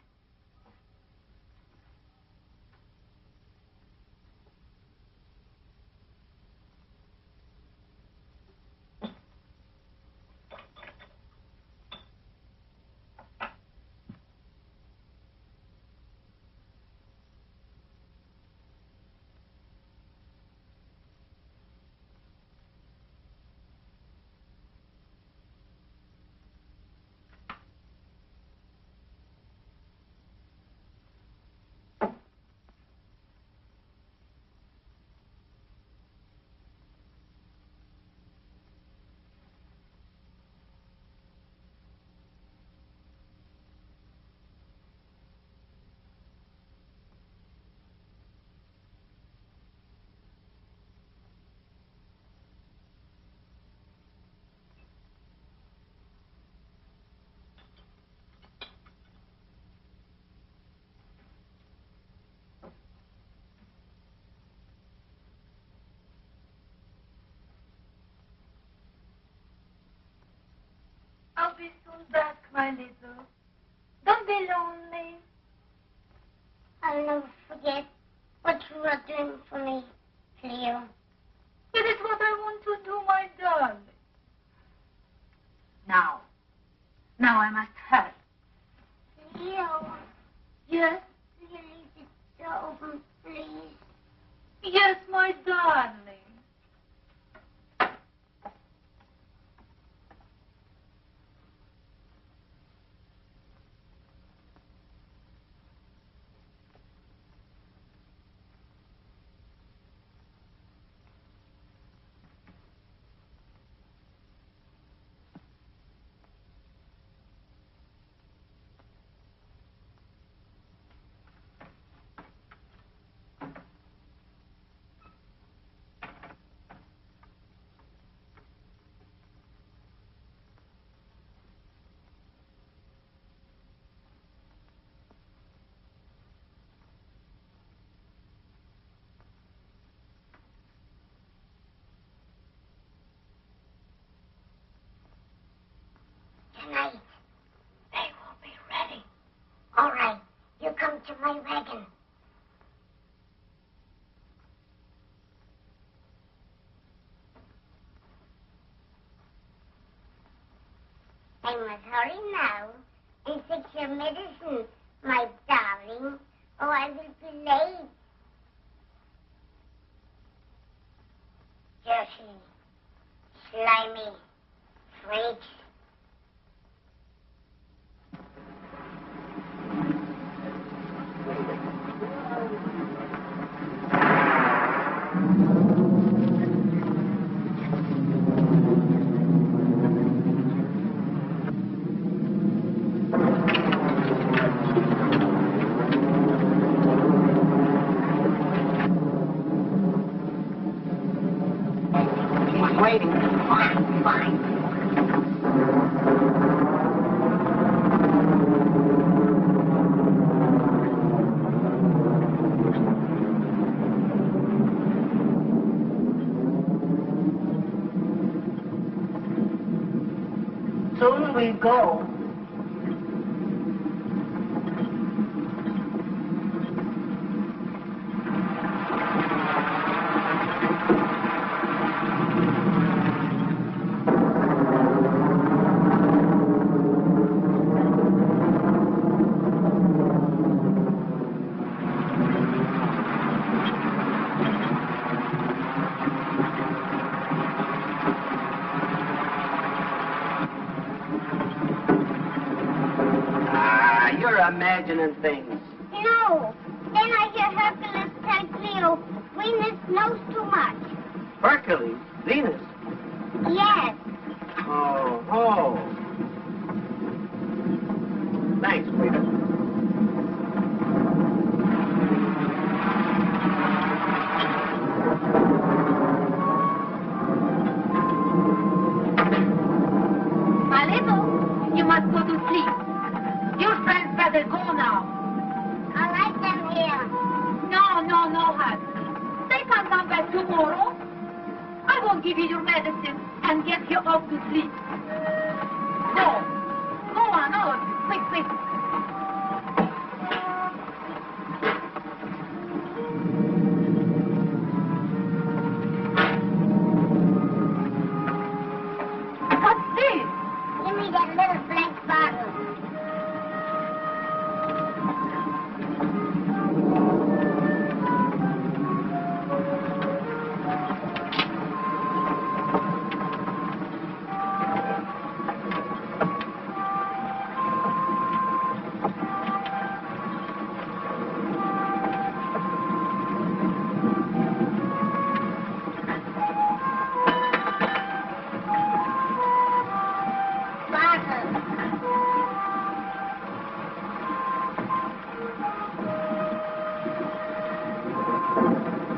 G: I'll be soon back, my little. Don't be lonely.
F: I'll never forget what you are doing for me, Cleo.
G: It is what I want to do, my darling. Now I must hurry.
F: Cleo.
G: Yes?
F: Will you leave the door open, please?
G: Yes, my darling.
F: tonight. They will be ready. All right, you come to my wagon. I must hurry now and fix your medicine, my darling, or I will be late. Dirty, slimy freaks.
N: He's waiting. Fine. Soon we go. You're imagining things.
F: No. Then I hear Hercules tell Cleo, Venus knows too much.
N: Hercules? Venus?
F: Yes.
N: Oh. Thanks, Peter.
G: Maleto, you must go to sleep. Your friends better go now.
F: I like them here.
G: No, hon. They can come back tomorrow. I won't give you your medicine and get you off to sleep. Go on, quick. What's this?
F: Give me that little black bottle.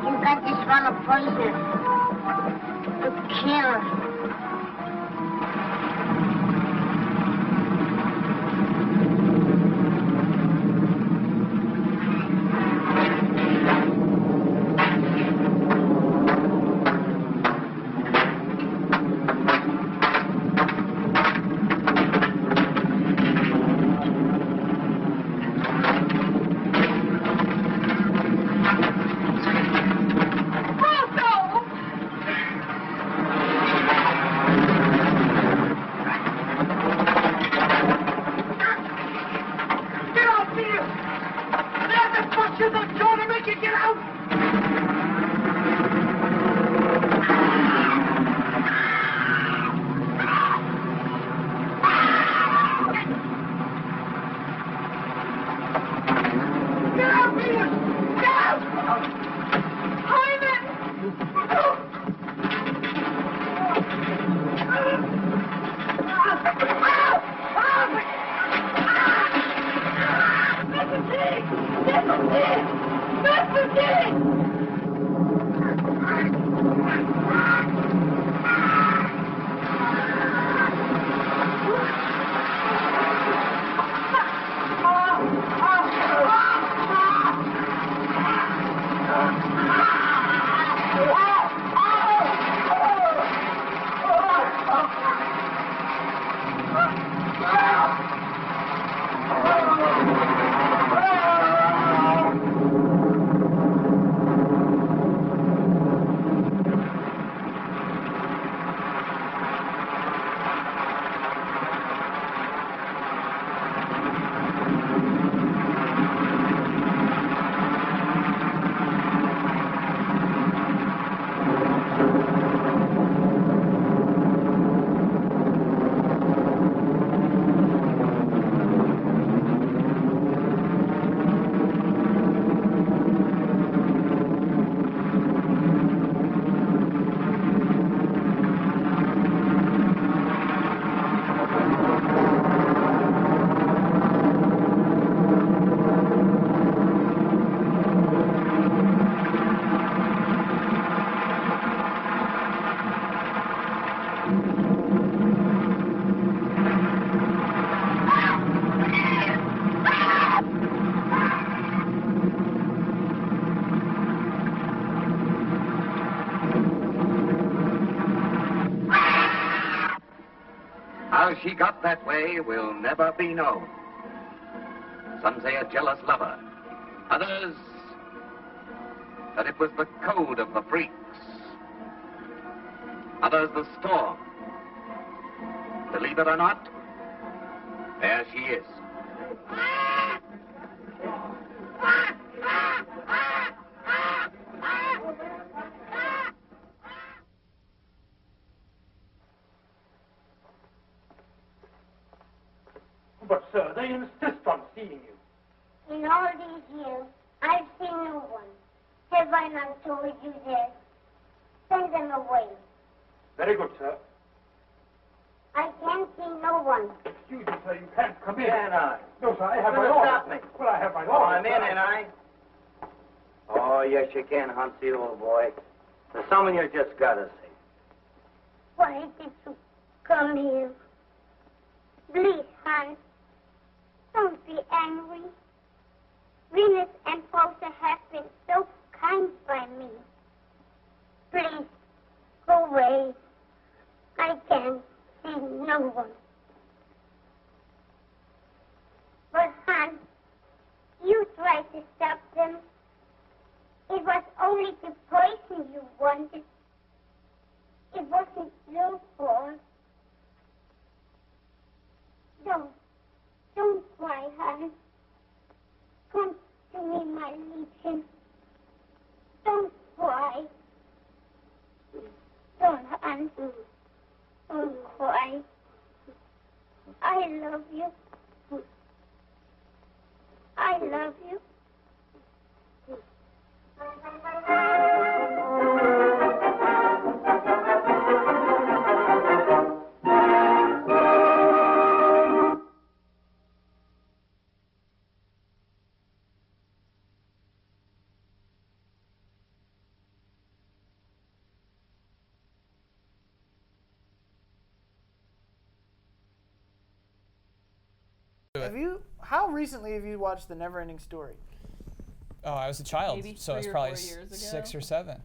F: You got this one of poison. To kill.
E: she got that way will never be known. Some say a jealous lover. Others, that it was the code of the freaks. Others, the storm. Believe it or not, there she is.
I: But, sir, they insist on seeing you.
F: In all these years, I've seen no one. Have I not told you that? Send them away.
I: Very good, sir.
F: I can't see no one.
I: Excuse me, sir, you can't come in.
N: Can I?
I: No, sir, I have
N: You're
I: my
N: gonna
I: orders.
N: stop me.
I: Well, I have my
N: Oh,
I: orders.
N: I'm in,
I: sir.
N: ain't I? Oh, yes, you can, Huntsy, old boy. There's someone you just gotta see.
F: Why did you come here? Please, Hans, don't be angry. Venus and Portia have been so kind by me. Please, go away. I can't see no one. But, Hans, you tried to stop them. It was only the poison you wanted. It wasn't your fault. Don't cry, Hans. Come to me, my Liebchen. Don't cry. Don't, Hans. Don't cry. I love you. I love you.
A: How recently have you watched The Neverending Story?
P: Oh, I was a child,
B: Maybe
P: so it's
B: 3 or
P: probably
B: 4 years ago.
P: 6 or 7.